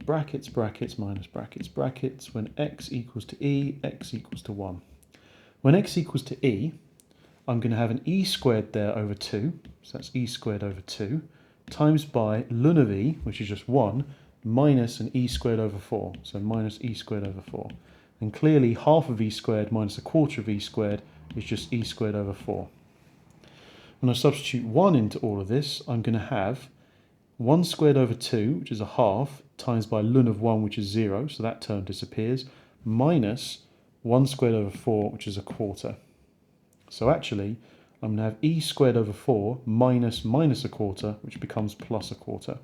brackets, brackets, minus brackets, brackets. When x equals to e, x equals to 1. When x equals to e, I'm going to have an e squared there over 2, so that's e squared over 2, times by ln of e, which is just 1, minus an e squared over 4, so minus e squared over 4. And clearly half of e squared minus a quarter of e squared is just e squared over 4. When I substitute 1 into all of this, I'm going to have 1 squared over 2, which is a half, times by ln of 1, which is 0, so that term disappears, minus 1 squared over 4, which is a quarter. So actually, I'm going to have e squared over 4 minus a quarter, which becomes plus a quarter.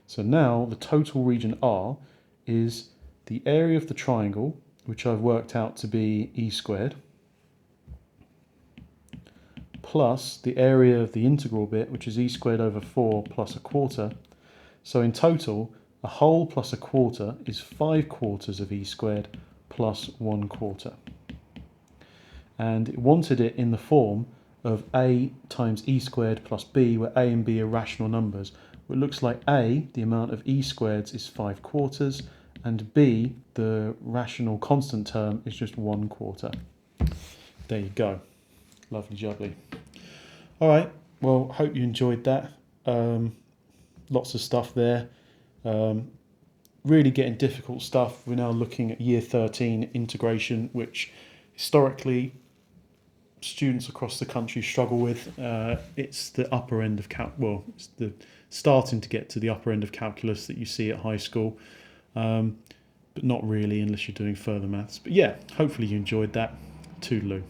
So now the total region R is the area of the triangle, which I've worked out to be e squared, plus the area of the integral bit, which is e squared over 4 plus a quarter. So in total, a whole plus a quarter is 5 quarters of e squared plus 1 quarter. And it wanted it in the form of a times e squared plus b, where a and b are rational numbers. It looks like a, the amount of e squareds, is 5 quarters, and b, the rational constant term, is just 1 quarter. There you go. Lovely jubbly. All right, well, hope you enjoyed that. Lots of stuff there. Really getting difficult stuff. We're now looking at year 13 integration, which historically students across the country struggle with. It's the upper end of it's the starting to get to the upper end of calculus that you see at high school, but not really unless you're doing further maths. But yeah, hopefully you enjoyed that. Toodaloo.